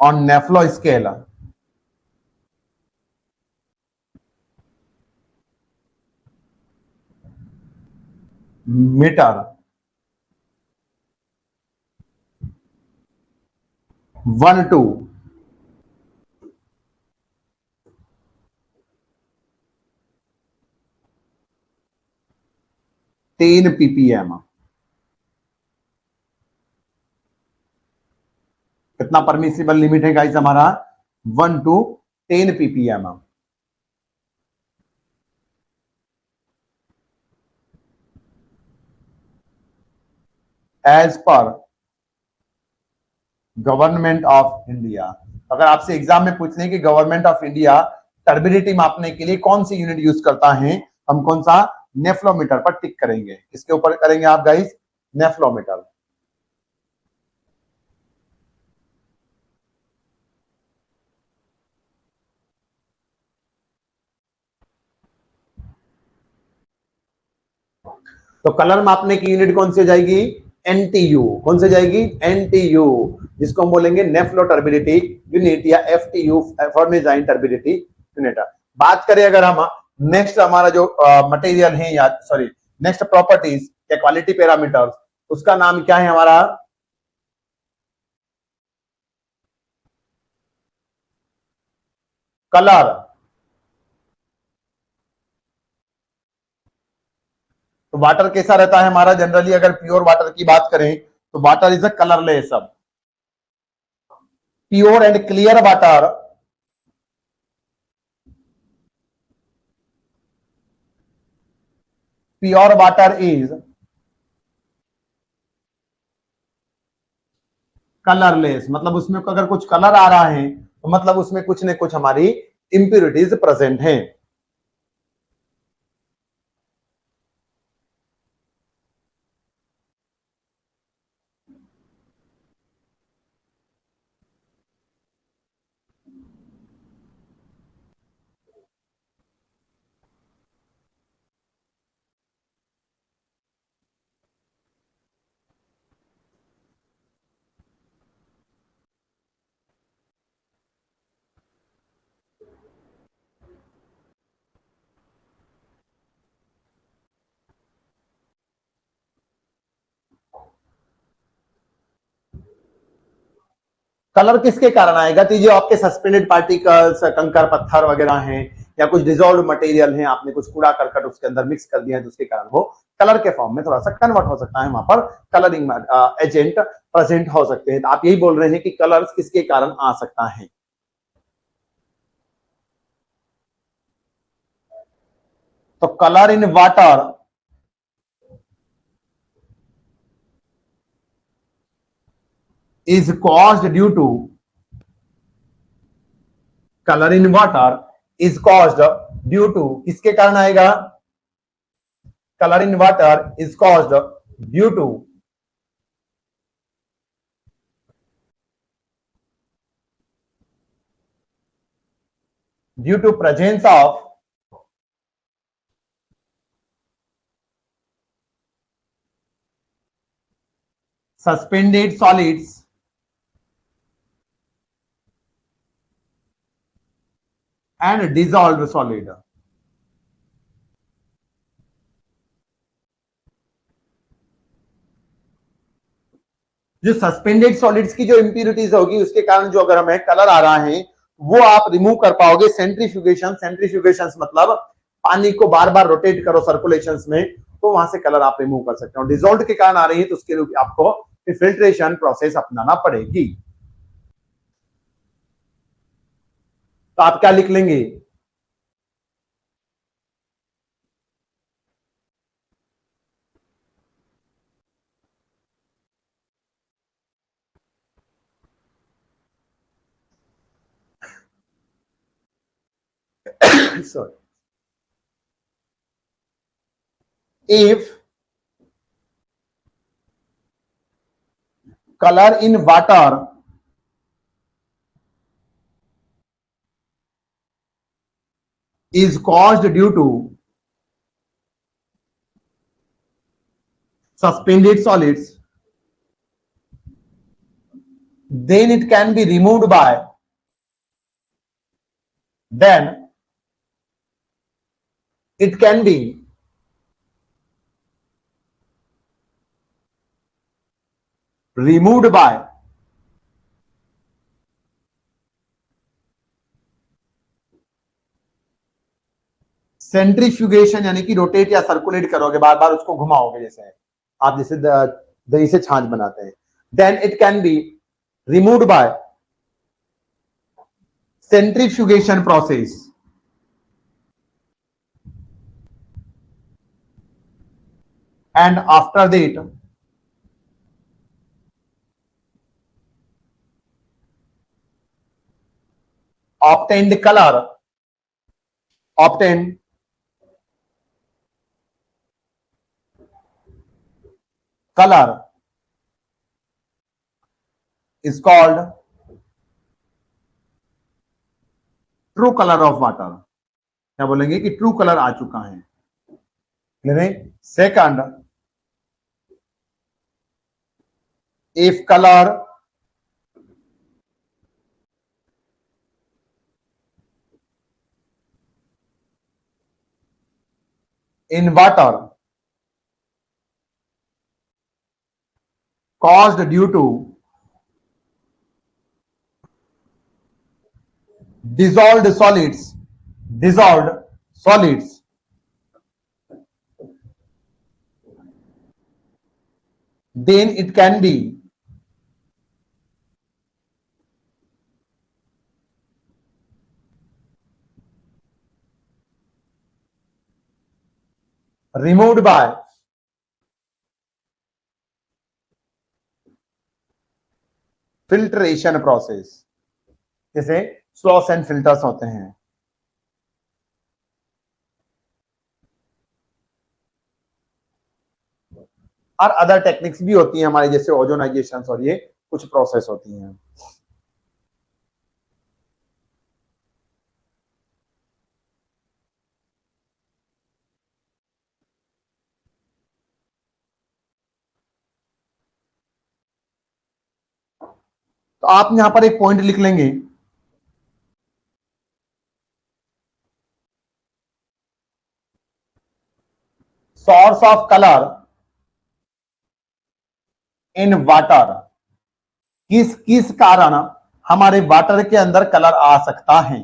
on nephelo scale meter 1 to 10 ppm. कितना परमिसिबल लिमिट है गाइस हमारा, 1 to 10 ppm. As per government of India. अगर आपसे एग्जाम में पूछ लें कि गवर्नमेंट ऑफ इंडिया टर्बिडिटी मापने के लिए कौन सी यूनिट यूज करता है, हम कौन सा, नेफ्लोमीटर पर टिक करेंगे। इसके ऊपर करेंगे आप गाइस, नेफ्लोमीटर। तो कलर मापने की यूनिट कौन सी हो जाएगी, एनटीयू। कौन सी जाएगी, एनटीयू, जिसको हम बोलेंगे नेफ्लो टर्बिडिटी यूनिट या एफटीयू, फॉर्मेजाइन टर्बिडिटी यूनिट। बात करें अगर हम नेक्स्ट हमारा जो मटेरियल है या सॉरी नेक्स्ट प्रॉपर्टीज या क्वालिटी पैरामीटर्स, उसका नाम क्या है हमारा, कलर। तो वाटर कैसा रहता है हमारा, जनरली अगर प्योर वाटर की बात करें तो वाटर इज अ कलरलेस। सब pure and clear water, pure water is colourless. मतलब उसमें अगर कुछ कलर आ रहा है तो मतलब उसमें कुछ न कुछ हमारी इंप्योरिटीज प्रेजेंट हैं। कलर किसके कारण आएगा, तो जो आपके सस्पेंडेड पार्टिकल्स, कंकर पत्थर वगैरह हैं, या कुछ डिजोल्व मटेरियल है, आपने कुछ कूड़ा करकट उसके अंदर मिक्स कर दिया है, तो उसके कारण वो कलर के फॉर्म में थोड़ा सा कन्वर्ट हो सकता है, वहां पर कलरिंग एजेंट प्रेजेंट हो सकते हैं। तो आप यही बोल रहे हैं कि कलर्स किसके कारण आ सकता है। तो colour in water is caused due to, colour in water is caused due to, किसके कारण आएगा, colour in water is caused due to presence of suspended solids and dissolved solid। जो सस्पेंडेड सॉलिड्स की जो इंप्यूरिटीज होगी उसके कारण जो अगर हमें कलर आ रहा है वो आप रिमूव कर पाओगे सेंट्रीफ्यूगेशन। सेंट्रीफ्यूगेशन मतलब पानी को बार बार रोटेट करो सर्कुलेशन में, तो वहां से कलर आप रिमूव कर सकते हो। डिजोल्व के कारण आ रही है तो उसके लिए आपको फिल्ट्रेशन प्रोसेस अपनाना पड़ेगी। तो आप क्या लिख लेंगे, sorry, if color in water is caused due to suspended solids, then it can be removed by, then it can be removed by centrifugation, यानी कि रोटेट या सर्कुलेट करोगे, बार बार उसको घुमाओगे, जैसे आप जैसे दही से छाछ बनाते हैं। Then it can be removed by centrifugation process and after that obtained color, obtained color is called true color of water. क्या बोलेंगे कि ट्रू कलर आ चुका है. Second, if color in water caused due to dissolved solids, then it can be removed by filtration process. जैसे स्लॉस and filters होते हैं. और other techniques भी होती हैं हमारी, जैसे ओजोनाइजेशन और ये कुछ प्रोसेस होती हैं. तो आप यहां पर एक पॉइंट लिख लेंगे, source of colour in water. किस किस कारण हमारे वाटर के अंदर कलर आ सकता है,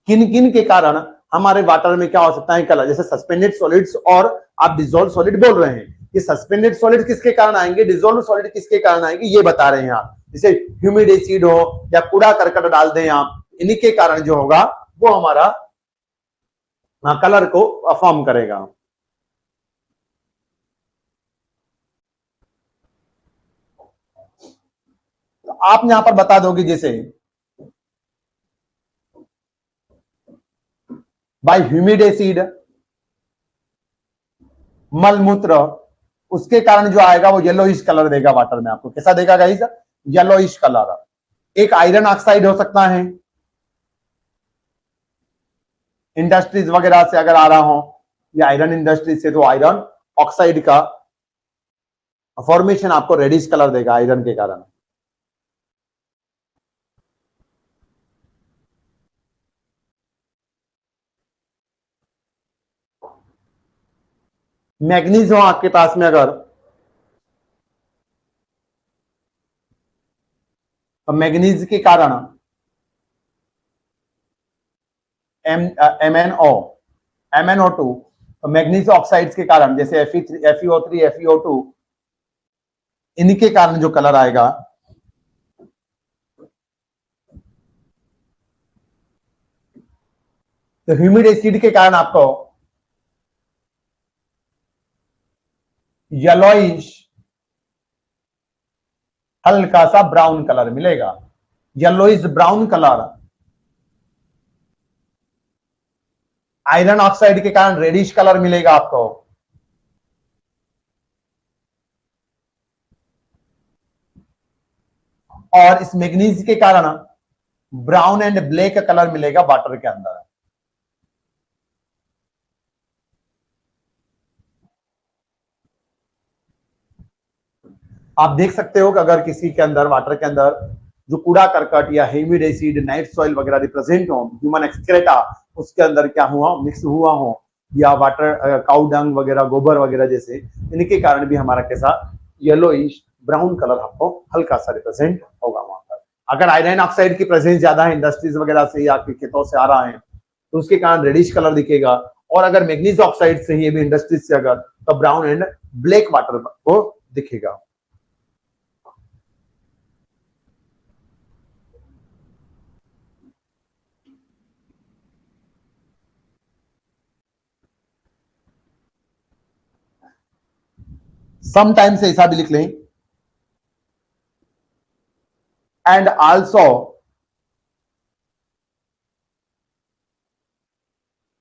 किन किन के कारण हमारे वाटर में क्या हो सकता है कलर. जैसे सस्पेंडेड सॉलिड्स और आप डिजोल्व सॉलिड बोल रहे हैं, कि सस्पेंडेड सॉलिड किसके कारण आएंगे, डिजोल्व सॉलिड किसके कारण आएंगे, ये बता रहे हैं आप. जैसे ह्यूमिड एसिड हो या कूड़ा करकट डाल दें आप, इन्हीं के कारण जो होगा वो हमारा कलर को फॉर्म करेगा. तो आप यहां पर बता दोगे जैसे बाय ह्यूमिड एसिड, मलमूत्र, उसके कारण जो आएगा वो येलोइश कलर देगा वाटर में. आपको कैसा देगा गाइस, येलोइश कलर. एक आयरन ऑक्साइड हो सकता है, इंडस्ट्रीज वगैरह से अगर आ रहा हो या आयरन इंडस्ट्रीज से, तो आयरन ऑक्साइड का फॉर्मेशन आपको रेडिश कलर देगा आयरन के कारण. मैग्नीज हो आपके पास में अगर, तो मैग्नीज के कारण MnO2, तो मैग्नीज ऑक्साइड्स के कारण जैसे FeO3, FeO2, इनके कारण जो कलर आएगा तो ह्यूमिड एसिड के कारण आपको येलोइश हल्का सा ब्राउन कलर मिलेगा. Yellowish brown colour iron oxide के कारण रेडिश कलर मिलेगा आपको. और इस मैग्नीज के कारण ब्राउन एंड ब्लैक कलर मिलेगा वाटर के अंदर. आप देख सकते हो कि अगर किसी के अंदर वाटर के अंदर जो कूड़ा करकट या ह्यूमिड एसिड, नाइट सॉइल वगैरह रिप्रेजेंट हो, ह्यूमन एक्सक्रेटा उसके अंदर क्या हुआ, मिक्स हुआ हो, या वाटर काउ डंग वगैरह, गोबर वगैरह जैसे, इनके कारण भी हमारा कैसा येलोइश ब्राउन कलर आपको हल्का सा रिप्रेजेंट होगा वहां पर. अगर आयरन ऑक्साइड की प्रेजेंस ज्यादा है इंडस्ट्रीज वगैरह से या खेतों से आ रहा है, तो उसके कारण रेडिश कलर दिखेगा. और अगर मैग्नीज ऑक्साइड से ही भी इंडस्ट्रीज से अगर, तो ब्राउन एंड ब्लैक वाटर को दिखेगा. समटाइम्स ऐसा भी लिख लें, एंड आल्सो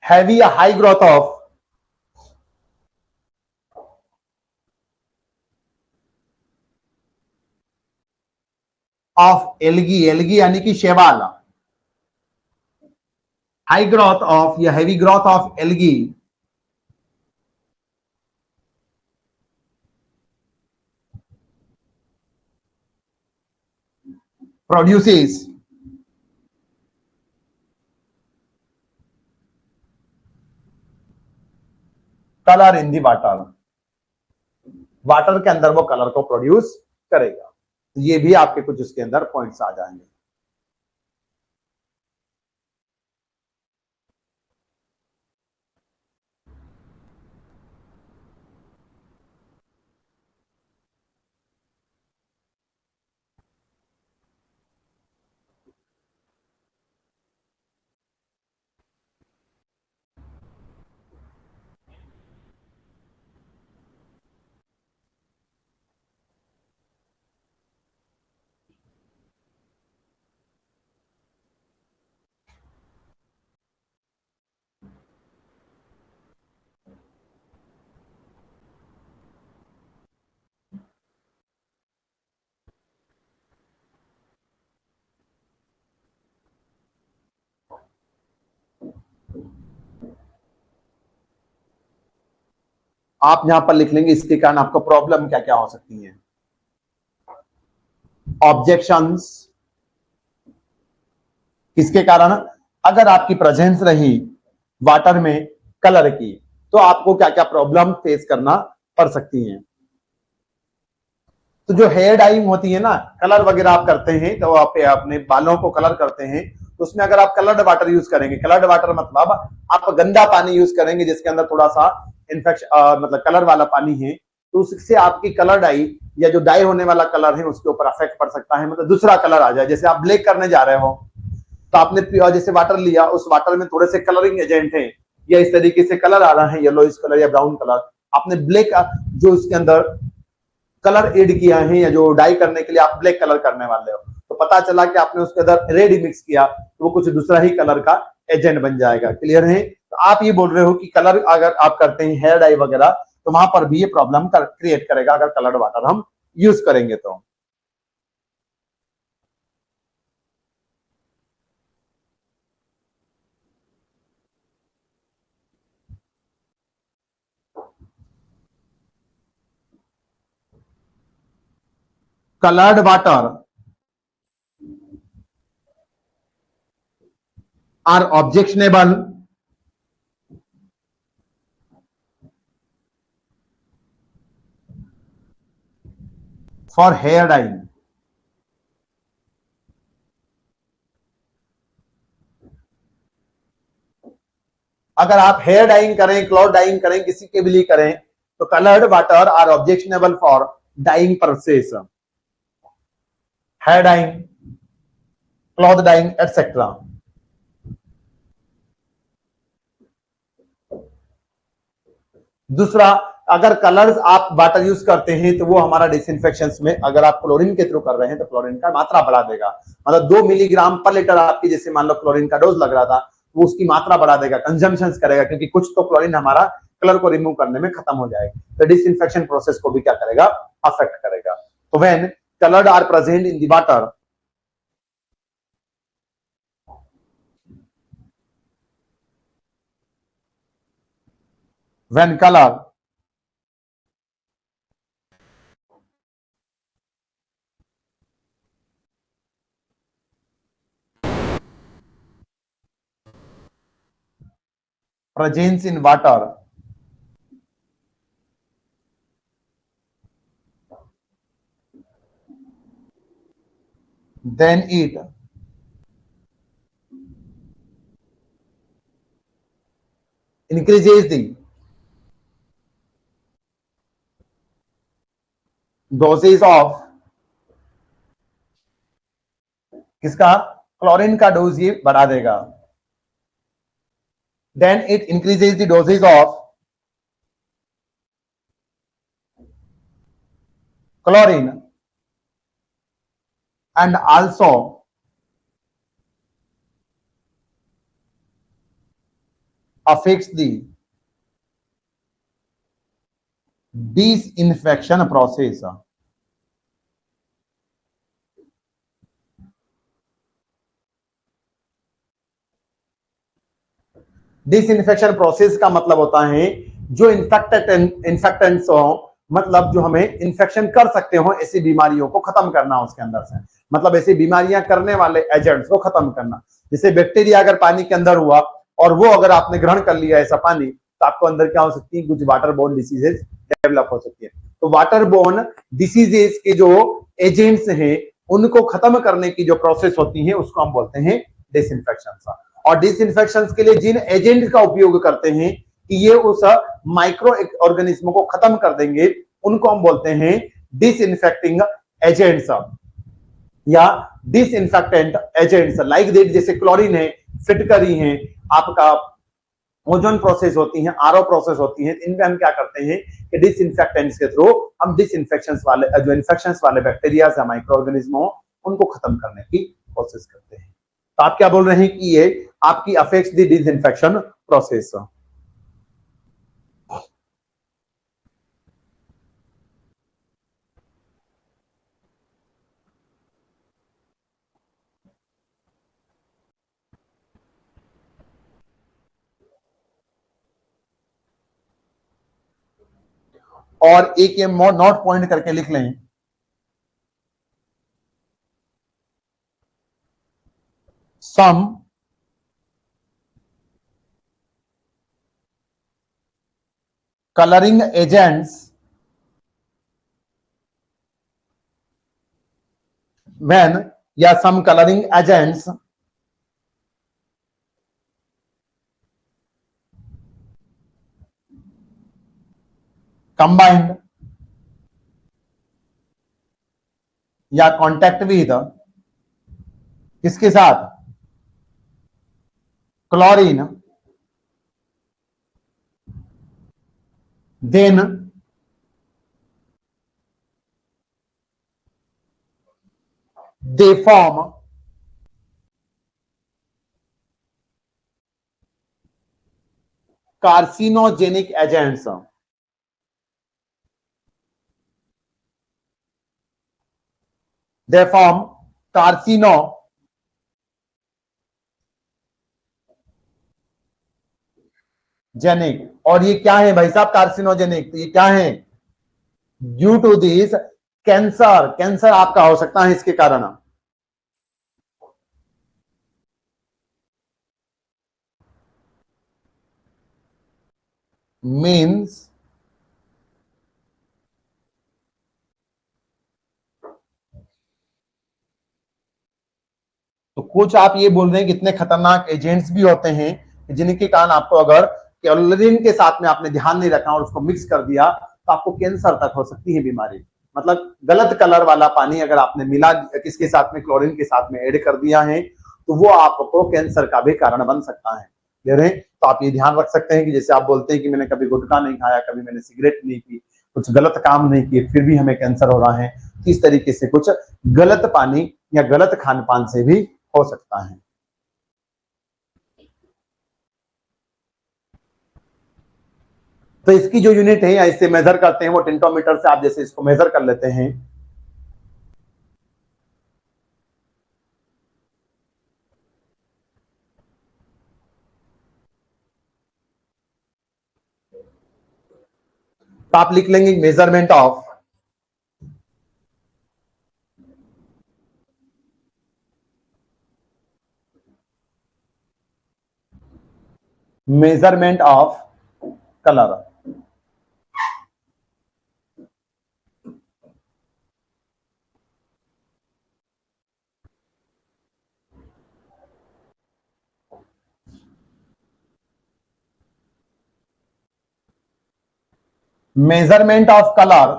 heavy या high growth of algae यानी कि शैवाल, हाई ग्रोथ ऑफ या heavy growth of algae produces colour in the water, water के अंदर वो कलर को प्रोड्यूस करेगा। ये भी आपके कुछ उसके अंदर पॉइंट्स आ जाएंगे। आप यहां पर लिख लेंगे इसके कारण आपको प्रॉब्लम क्या क्या हो सकती है। ऑब्जेक्शंस किसके कारण, अगर आपकी प्रेजेंस रही वाटर में कलर की तो आपको क्या क्या प्रॉब्लम फेस करना पड़ सकती है। तो जो हेयर डाइंग होती है ना, कलर वगैरह आप करते हैं तो आप अपने बालों को कलर करते हैं, तो उसमें अगर आप कलर्ड वाटर यूज करेंगे, कलर्ड वाटर मतलब आप गंदा पानी यूज करेंगे जिसके अंदर थोड़ा सा इन्फेक्शन मतलब कलर वाला पानी है, तो उससे आपकी कलर डाई या जो डाई होने वाला कलर है उसके ऊपर अफेक्ट पड़ सकता है, मतलब दूसरा कलर आ जाए। जैसे आप ब्लैक करने जा रहे हो तो आपने जैसे वाटर लिया, उस वाटर में थोड़े से कलरिंग एजेंट है या इस तरीके से कलर आ रहा है येलोइश कलर या ब्राउन कलर, आपने ब्लैक जो उसके अंदर कलर ऐड किया है या जो डाई करने के लिए आप ब्लैक कलर करने वाले हो, तो पता चला कि आपने उसके अंदर रेड मिक्स किया तो वो कुछ दूसरा ही कलर का एजेंट बन जाएगा। क्लियर है? तो आप ये बोल रहे हो कि कलर अगर आप करते हैं हेयर डाई वगैरह तो वहां पर भी ये प्रॉब्लम क्रिएट करेगा अगर कलर्ड वाटर हम यूज करेंगे तो। colored water are objectionable for hair dyeing। अगर आप हेयर डाइंग करें, क्लॉथ डाइंग करें, किसी के भी लिए करें, तो coloured water are objectionable for dyeing process, hair dyeing, cloth dyeing etcetera. दूसरा, अगर कलर्स आप वाटर यूज करते हैं तो वो हमारा डिसइंफेक्शन में अगर आप क्लोरीन के थ्रू कर रहे हैं तो क्लोरीन का मात्रा बढ़ा देगा, मतलब 2 मिलीग्राम पर लीटर आपकी जैसे मान लो क्लोरीन का डोज लग रहा था, वो उसकी मात्रा बढ़ा देगा, कंजम्पशन करेगा, क्योंकि कुछ तो क्लोरीन हमारा कलर को रिमूव करने में खत्म हो जाएगा, तो डिसइंफेक्शन प्रोसेस को भी क्या करेगा, अफेक्ट करेगा। तो when coloured are present in the water, when color presence in water, then it increases the doses of किसका, क्लोरीन का डोज ये बढ़ा देगा। then it increases the doses of chlorine and also affects the disinfection process. Disinfection process का मतलब होता है जो इन्फेक्टेंट्स हो, मतलब जो हमें इन्फेक्शन कर सकते हो, ऐसी बीमारियों को खत्म करना उसके अंदर से, मतलब ऐसी बीमारियां करने वाले एजेंट्स को खत्म करना। जैसे बैक्टीरिया अगर पानी के अंदर हुआ और वो अगर आपने ग्रहण कर लिया ऐसा पानी, तो आपको अंदर क्या हो सकती है, कुछ वाटर बोर्न डिसीजेस डेवलप हो सकती है। तो वाटर बोर्न डिसीजेस के जो एजेंट्स हैं उनको खत्म करने की जो प्रोसेस होती है उसको हम बोलते हैं डिसइंफेक्शन। और डिसइंफेक्शन के लिए जिन एजेंट का उपयोग करते हैं कि ये उस माइक्रो ऑर्गेनिज्म को खत्म कर देंगे, उनको हम बोलते हैं डिसइंफेक्टिंग एजेंट्स या डिसइंफेक्टेंट एजेंट्स। लाइक दैट जैसे क्लोरीन है, फिटकरी है, आपका ओजोन प्रोसेस होती है, आरओ प्रोसेस होती है, इनमें हम क्या करते हैं कि डिसइंफेक्टेंट्स के थ्रू हम डिसइंफेक्शन वाले जो इन्फेक्शन वाले बैक्टीरिया या माइक्रो ऑर्गेनिज्म हो उनको खत्म करने की कोशिश करते हैं। तो आप क्या बोल रहे हैं कि ये आपकी अफेक्ट्स द डिसइंफेक्शन प्रोसेस। और एक ये नोट पॉइंट करके लिख लें, सम coloring agents when या some coloring agents combined या कांटेक्ट विद किसके साथ, chlorine, then they form carcinogenic agents. They form carcinogenic. और ये क्या है भाई साहब कार्सिनोजेनिक, तो ये क्या है, due to this cancer, cancer आपका हो सकता है इसके कारण। मीन्स तो कुछ आप ये बोल रहे हैं कि इतने खतरनाक एजेंट्स भी होते हैं जिनके कारण आपको अगर क्लोरीन के साथ में आपने ध्यान नहीं रखा और उसको मिक्स कर दिया तो आपको कैंसर तक हो सकती है बीमारी। मतलब गलत कलर वाला पानी अगर आपने मिला किसके साथ में, क्लोरीन के साथ में ऐड कर दिया है, तो वो आपको कैंसर का भी कारण बन सकता है। ले रहे तो आप ये ध्यान रख सकते हैं कि जैसे आप बोलते हैं कि मैंने कभी गुटखा नहीं खाया, कभी मैंने सिगरेट नहीं पी, कुछ गलत काम नहीं किए, फिर भी हमें कैंसर हो रहा है। इस तरीके से कुछ गलत पानी या गलत खान पान से भी हो सकता है। तो इसकी जो यूनिट है या इससे मेजर करते हैं वो टिंटोमीटर से आप जैसे इसको मेजर कर लेते हैं। तो आप लिख लेंगे measurement of measurement of colour. Measurement of colour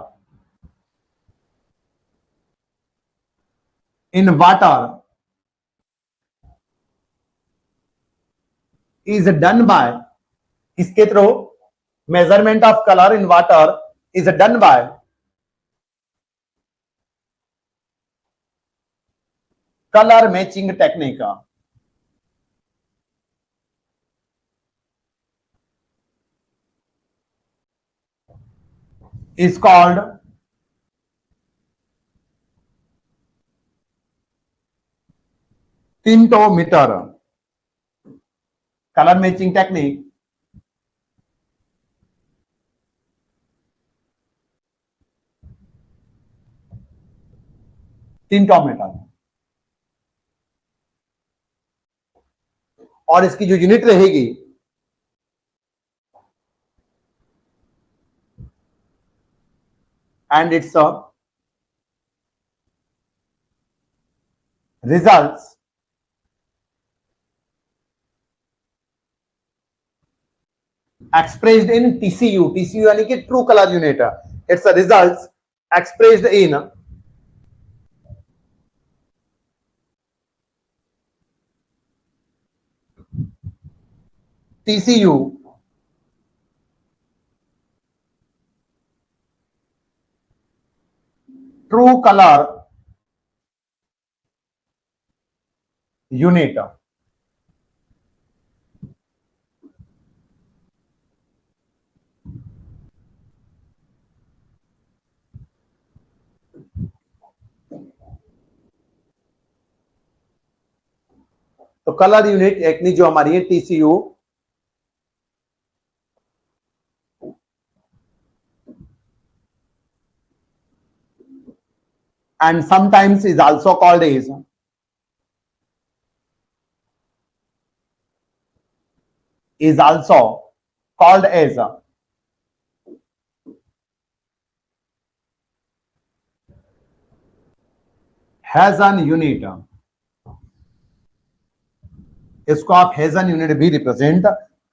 in water is done by, किसके through, measurement of colour in water is done by colour matching technique. is called tintometer. Color matching technique tintometer, और इसकी जो unit रहेगी and its results expressed in TCU. TCU यानी कि true colour unit. Its results expressed in TCU true color unit. तो colour unit technique जो हमारी है TCU, and sometimes is also called as Hazen unit. इसको आप हेजन unit भी represent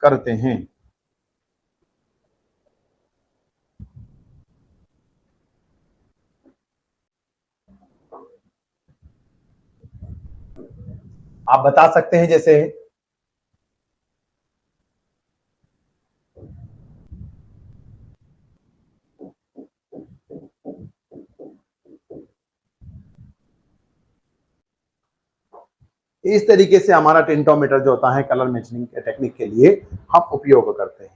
करते हैं. आप बता सकते हैं जैसे इस तरीके से हमारा टिंटोमीटर जो होता है कलर मैचिंग टेक्निक के लिए हम उपयोग करते हैं.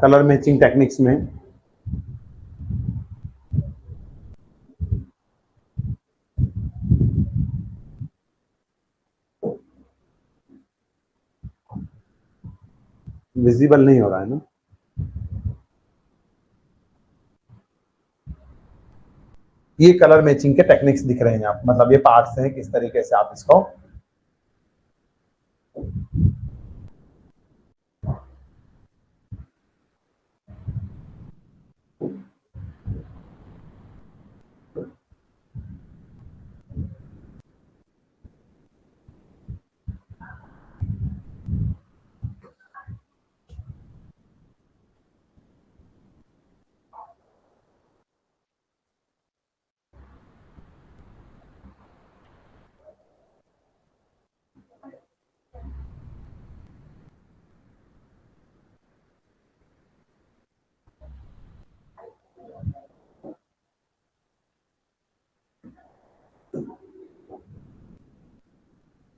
कलर मैचिंग टेक्निक्स में विजिबल नहीं हो रहा है ना. ये कलर मैचिंग के टेक्निक्स दिख रहे हैं आप, मतलब ये पार्ट्स हैं किस तरीके से आप इसको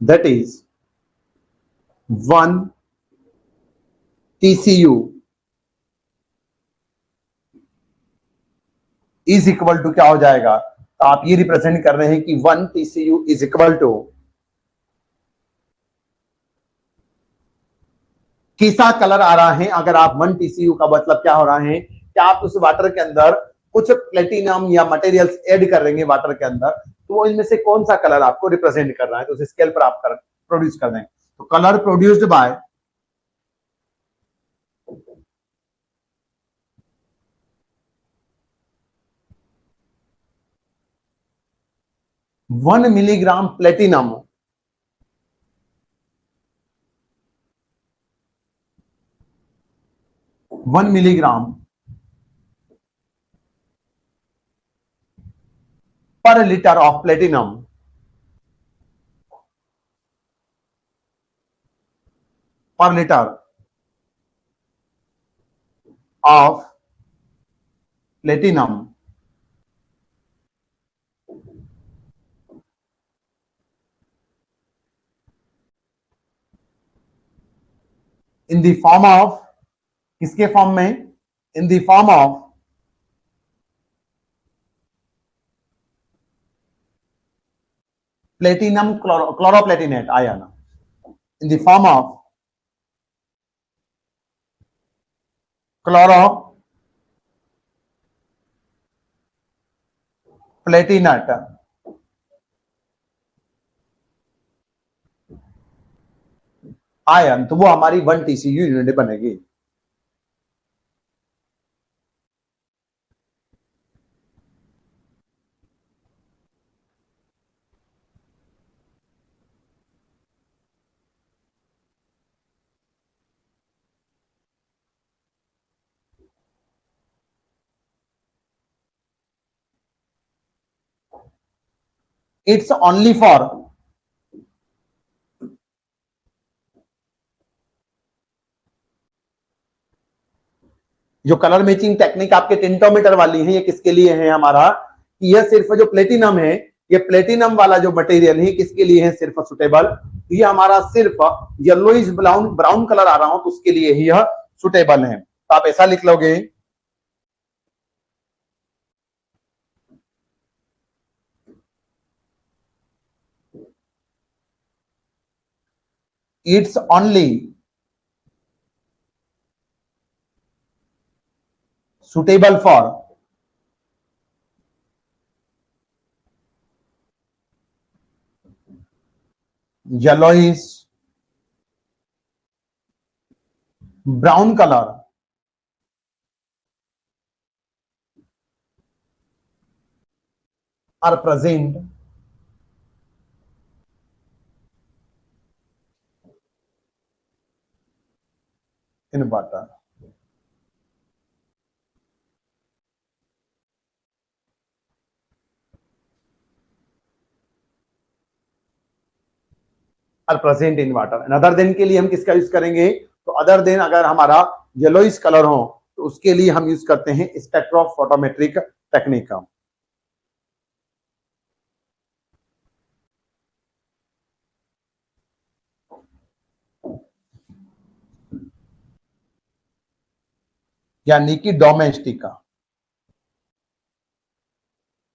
that is 1 TCU is equal to क्या हो जाएगा. तो आप ये रिप्रेजेंट कर रहे हैं कि 1 TCU इज इक्वल टू कैसा कलर आ रहा है. अगर आप 1 TCU का मतलब क्या हो रहा है कि आप उस वाटर के अंदर कुछ प्लेटिनम या मटेरियल्स ऐड कर देंगे वाटर के अंदर, तो वो इनमें से कौन सा कलर आपको रिप्रेजेंट कर रहा है, तो उस स्केल पर आप प्रोड्यूस कर देंगे. तो colour produced by 1 milligram platinum 1 milligram per liter of platinum per liter of platinum in the form of, किसके फॉर्म में, in the form of platinum chloroplatinate ion, in the form of chloroplatinate ion, तो वो हमारी 1 TCU unit बनेगी। It's only for जो colour matching technique आपके टिंटोमीटर वाली है, ये किसके लिए है हमारा, यह सिर्फ जो प्लेटिनम है, ये प्लेटिनम वाला जो मटेरियल है किसके लिए है, सिर्फ सुटेबल, ये हमारा सिर्फ येलोइश ब्राउन ब्राउन कलर आ रहा हो तो उसके लिए ही यह सुटेबल है। तो आप ऐसा लिख लोगे, it's only suitable for yellowish brown color are present in water। Are present in water. Other than के लिए हम किसका यूज करेंगे, तो अदर देन अगर हमारा येलोइश कलर हो तो उसके लिए हम यूज करते हैं स्पेक्ट्रोफोटोमेट्रिक टेक्निक का। यानी कि डोमेस्टिक का,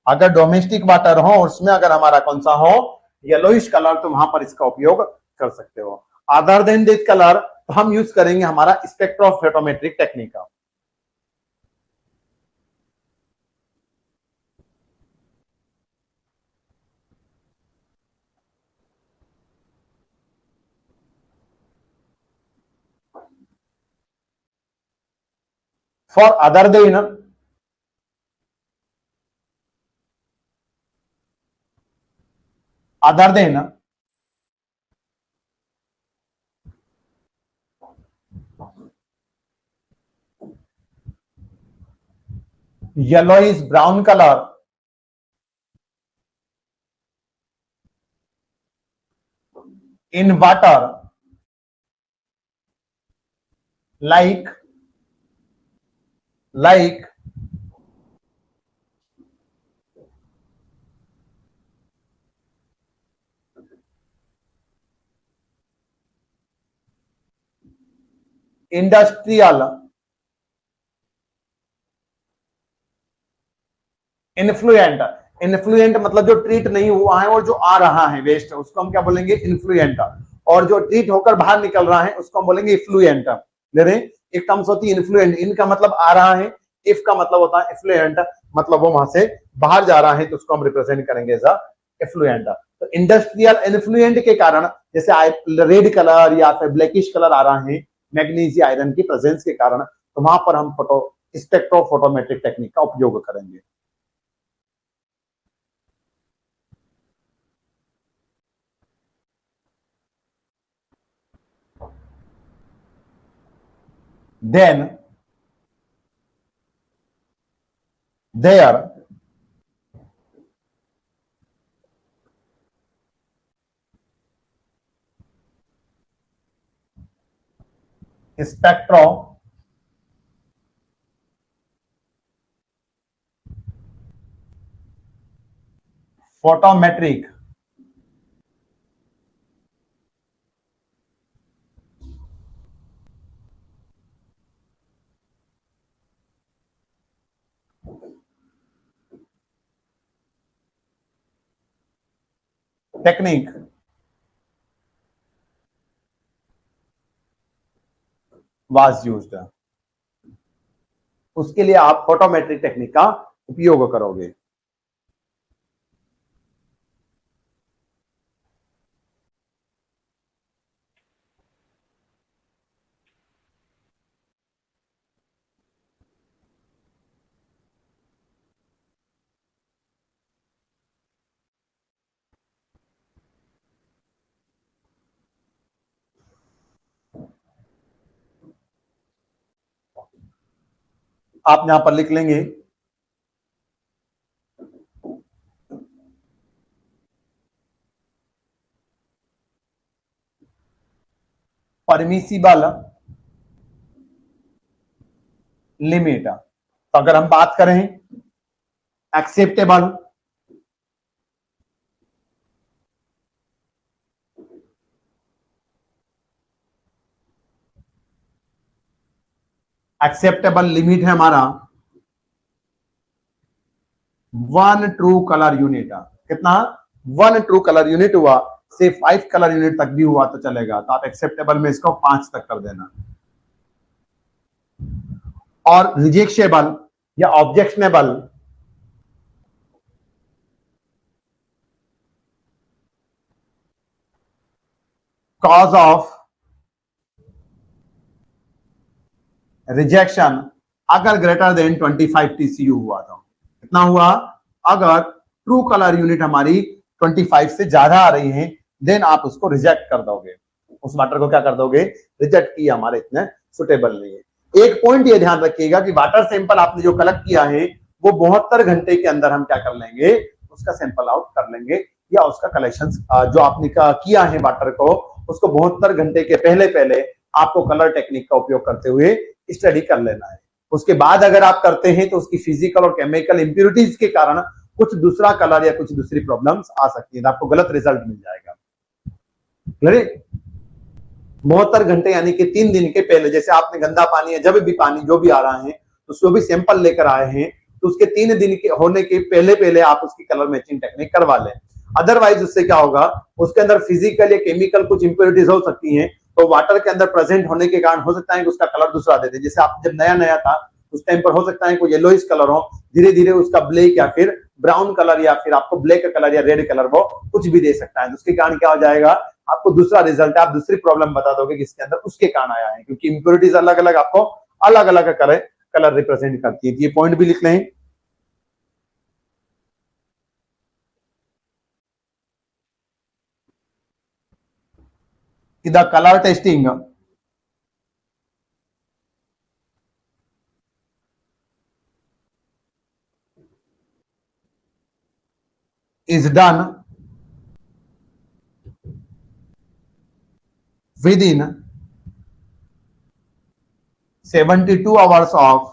अगर डोमेस्टिक वाटर हो उसमें अगर हमारा कौन सा हो, येलोइश कलर, तो वहां पर इसका उपयोग कर सकते हो। अदर देन दिस कलर तो हम यूज करेंगे हमारा स्पेक्ट्रोफोटोमेट्रिक टेक्निक का। For other than yellowish brown color in water like industrial influential. Influential मतलब जो ट्रीट नहीं हुआ है और जो आ रहा है वेस्ट, उसको हम क्या बोलेंगे, इन्फ्लुएंट। और जो ट्रीट होकर बाहर निकल रहा है उसको हम बोलेंगे इफ्लुएंट। ले रहे, एक टर्म्स होती है इन्फ्लुएंट, इनका मतलब आ रहा है, इफ का मतलब होता है इफ्लुएंट, मतलब वो वहां से बाहर जा रहा है तो उसको हम रिप्रेजेंट करेंगे एज इफ्लुएंट। तो इंडस्ट्रियल इन्फ्लुएंट के कारण जैसे रेड कलर या फिर ब्लैकिश कलर आ रहा है मैग्नीशियम आयरन की प्रेजेंस के कारण, तो वहां पर हम फोटो स्पेक्ट्रोफोटोमेट्रिक टेक्निक का उपयोग करेंगे। Then there spectro photometric, technique was used, उसके लिए आप फोटोमेट्रिक टेक्निक का उपयोग करोगे। आप यहां पर लिख लेंगे परमिसिबल लिमिट। तो अगर हम बात करें एक्सेप्टेबल, एक्सेप्टेबल लिमिट है हमारा 1 ट्रू कलर यूनिट। कितना? 1 ट्रू कलर यूनिट हुआ, से 5 कलर यूनिट तक भी हुआ तो चलेगा, तो आप एक्सेप्टेबल में इसको 5 तक कर देना। और रिजेक्शेबल या ऑब्जेक्शनेबल, कॉज ऑफ रिजेक्शन अगर ग्रेटर देन 25 टीसीयू हुआ तो। कितना हुआ? अगर ट्रू कलर यूनिट हमारी 25 से ज्यादा आ रही है, देन आप उसको रिजेक्ट कर दोगे, उस वाटर को क्या कर दोगे? रिजेक्ट किया, हमारे इतने सुटेबल नहीं है। एक पॉइंट ये ध्यान रखिएगा कि वाटर सैंपल आपने जो कलेक्ट किया है वो 72 घंटे के अंदर हम क्या कर लेंगे? उसका सैंपल आउट कर लेंगे, या उसका कलेक्शन जो आपने किया है वाटर को, उसको 72 घंटे के पहले पहले आपको कलर टेक्निक का उपयोग करते हुए स्टडी कर लेना है। उसके बाद अगर आप करते हैं तो उसकी फिजिकल और केमिकल इंप्योरिटीज के कारण कुछ दूसरा कलर या कुछ दूसरी प्रॉब्लम्स आ सकती है, तो आपको गलत रिजल्ट मिल जाएगा। 72 घंटे यानी कि 3 दिन के पहले, जैसे आपने गंदा पानी या जब भी पानी जो भी आ रहा है तो उसको भी सैंपल लेकर आए हैं, तो उसके 3 दिन के होने के पहले पहले आप उसकी कलर मैचिंग टेक्निक करवा लें। अदरवाइज उससे क्या होगा? उसके अंदर फिजिकल या केमिकल कुछ इंप्योरिटीज हो सकती हैं, तो वाटर के अंदर प्रेजेंट होने के कारण हो सकता है कि उसका कलर दूसरा दे दे। जैसे आप जब नया नया था उस टाइम पर हो सकता है कोई येलोइश कलर हो, धीरे धीरे उसका ब्लैक या फिर ब्राउन कलर या फिर आपको ब्लैक कलर या रेड कलर वो कुछ भी दे सकता है, तो उसके कारण क्या हो जाएगा? आपको दूसरा रिजल्ट है, आप दूसरी प्रॉब्लम बता दोगे कि इसके अंदर उसके कारण आया है, क्योंकि इंप्योरिटीज अलग अलग आपको अलग अलग कलर रिप्रेजेंट करती है। ये पॉइंट भी लिख लें कि the colour testing is done within 72 hours of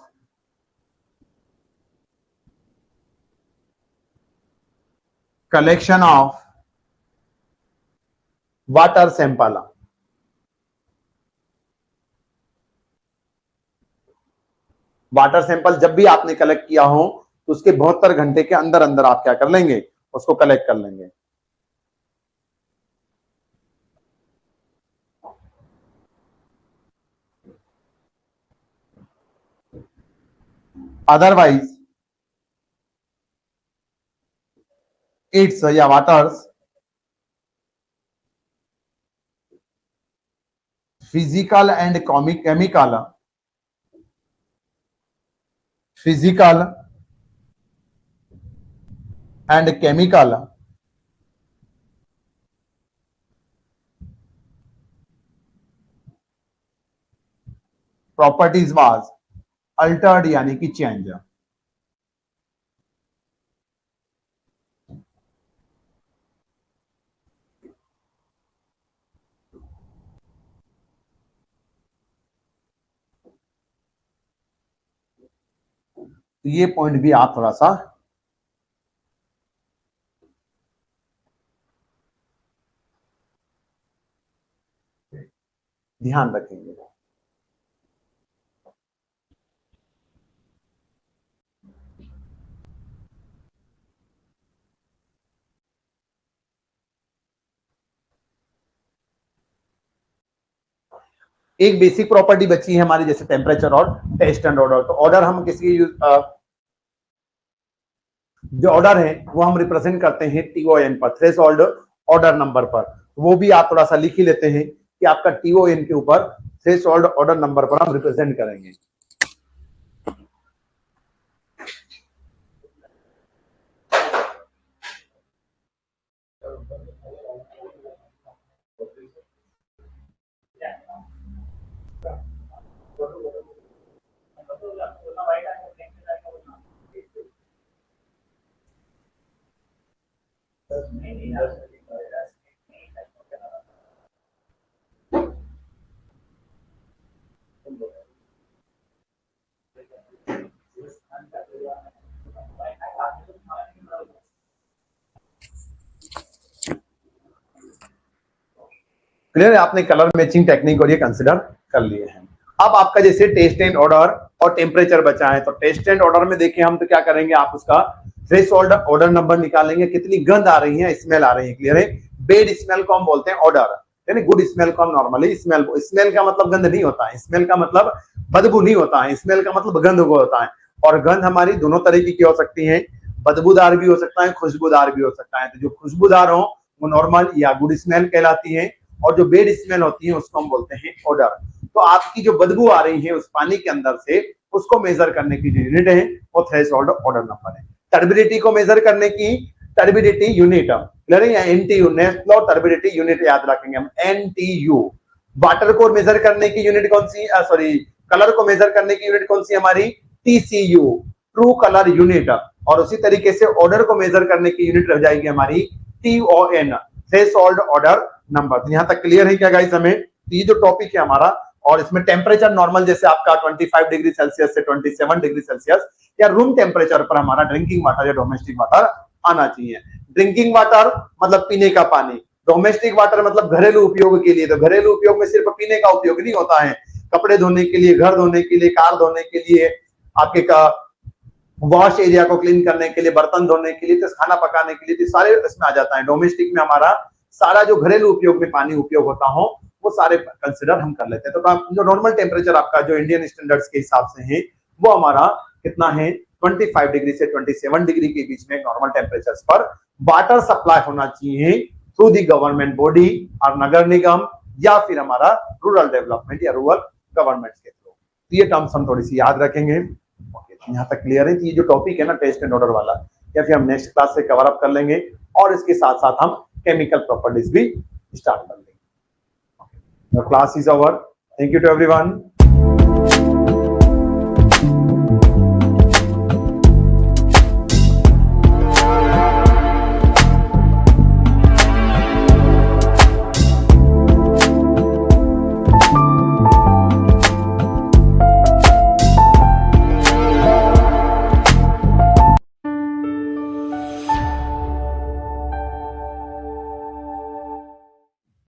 collection of water sample। Water sample जब भी आपने कलेक्ट किया हो तो उसके 72 घंटे के अंदर अंदर आप क्या कर लेंगे? उसको कलेक्ट कर लेंगे। अदरवाइज इट्स या waters physical and chemical physical and chemical properties was Altered यानी कि चेंज। तो ये पॉइंट भी आप थोड़ा सा ध्यान रखेंगे। एक बेसिक प्रॉपर्टी बची है हमारी, जैसे टेम्परेचर और टेस्ट एंड ऑर्डर। तो ऑर्डर हम किसी जो ऑर्डर है वो हम रिप्रेजेंट करते हैं TON पर, थ्रेशोल्ड ऑर्डर नंबर पर। वो भी आप थोड़ा सा लिख ही लेते हैं कि आपका TON के ऊपर थ्रेशोल्ड ऑर्डर नंबर पर हम रिप्रेजेंट करेंगे। क्लियर है? आपने कलर मैचिंग टेक्निक और ये कंसिडर कर लिए हैं। अब आपका जैसे टेस्ट एंड ऑर्डर और टेम्परेचर बचा है, तो टेस्ट एंड ऑर्डर में देखिए हम तो क्या करेंगे, आप उसका थ्रेशोल्ड ऑर्डर नंबर निकालेंगे, कितनी गंध आ रही है, स्मेल आ रही है। क्लियर है? बेड स्मेल को हम बोलते हैं ऑर्डर, यानी गुड स्मेल को हम नॉर्मली स्मेल, स्मेल का मतलब गंध नहीं होता है, स्मेल का मतलब बदबू नहीं होता है, स्मेल का मतलब गंध को होता है। और गंध हमारी दोनों तरीके की हो सकती है, बदबूदार भी हो सकता है, खुशबूदार भी हो सकता है। तो जो खुशबूदार हो वो नॉर्मल या गुड स्मेल कहलाती है, और जो बेड स्मेल होती है उसको हम बोलते हैं ऑर्डर। तो आपकी जो बदबू आ रही है उस पानी के अंदर से, उसको मेजर करने की जो यूनिट है वो थ्रेशोल्ड ऑर्डर नंबर है। टर्बिडिटी को मेजर करने की टर्बिडिटी यूनिट, क्लियर है? NTU, नेशनल टर्बिडिटी यूनिट याद रखेंगे हम, NTU। वाटर को मेजर करने की यूनिट कौन सी, सॉरी, कलर को मेजर करने की यूनिट कौन सी हमारी, TCU, ट्रू कलर यूनिट। और उसी तरीके से ऑर्डर को मेजर करने की यूनिट रह जाएगी हमारी TON, थ्रेशोल्ड ऑर्डर नंबर। तो यहां तक क्लियर है क्या गाइस हमें? ये जो टॉपिक है हमारा, और इसमें टेम्परेचर नॉर्मल जैसे आपका 25 डिग्री सेल्सियस से 27 डिग्री सेल्सियस या रूम टेम्परेचर पर हमारा ड्रिंकिंग वाटर या डोमेस्टिक वाटर आना चाहिए। ड्रिंकिंग वाटर मतलब पीने का पानी, डोमेस्टिक वाटर मतलब घरेलू उपयोग के लिए। तो घरेलू उपयोग में सिर्फ पीने का उपयोग नहीं होता है, कपड़े धोने के लिए, घर धोने के लिए, कार धोने के लिए, आपके का वॉश एरिया को क्लीन करने के लिए, बर्तन धोने के लिए, तो खाना पकाने के लिए, तो सारे इसमें आ जाता है। डोमेस्टिक में हमारा सारा जो घरेलू उपयोग में पानी उपयोग होता हो वो सारे कंसिडर हम कर लेते हैं। तो जो नॉर्मल टेम्परेचर आपका जो इंडियन स्टैंडर्ड्स के हिसाब से है वो हमारा कितना है, 25 डिग्री से 27 डिग्री के बीच में नॉर्मल टेम्परेचर पर वाटर सप्लाई होना चाहिए थ्रू दी गवर्नमेंट बॉडी और नगर निगम या फिर हमारा रूरल डेवलपमेंट या रूरल गवर्नमेंट के थ्रू। तो ये टर्म्स हम थोड़ी सी याद रखेंगे। यहाँ तक क्लियर है? ये जो टॉपिक है ना टेस्ट एंड ऑर्डर वाला, या फिर हम नेक्स्ट क्लास से कवर अप कर लेंगे, और इसके साथ साथ हम केमिकल प्रॉपर्टीज भी स्टार्ट कर लेंगे। The class is over. Thank you to everyone.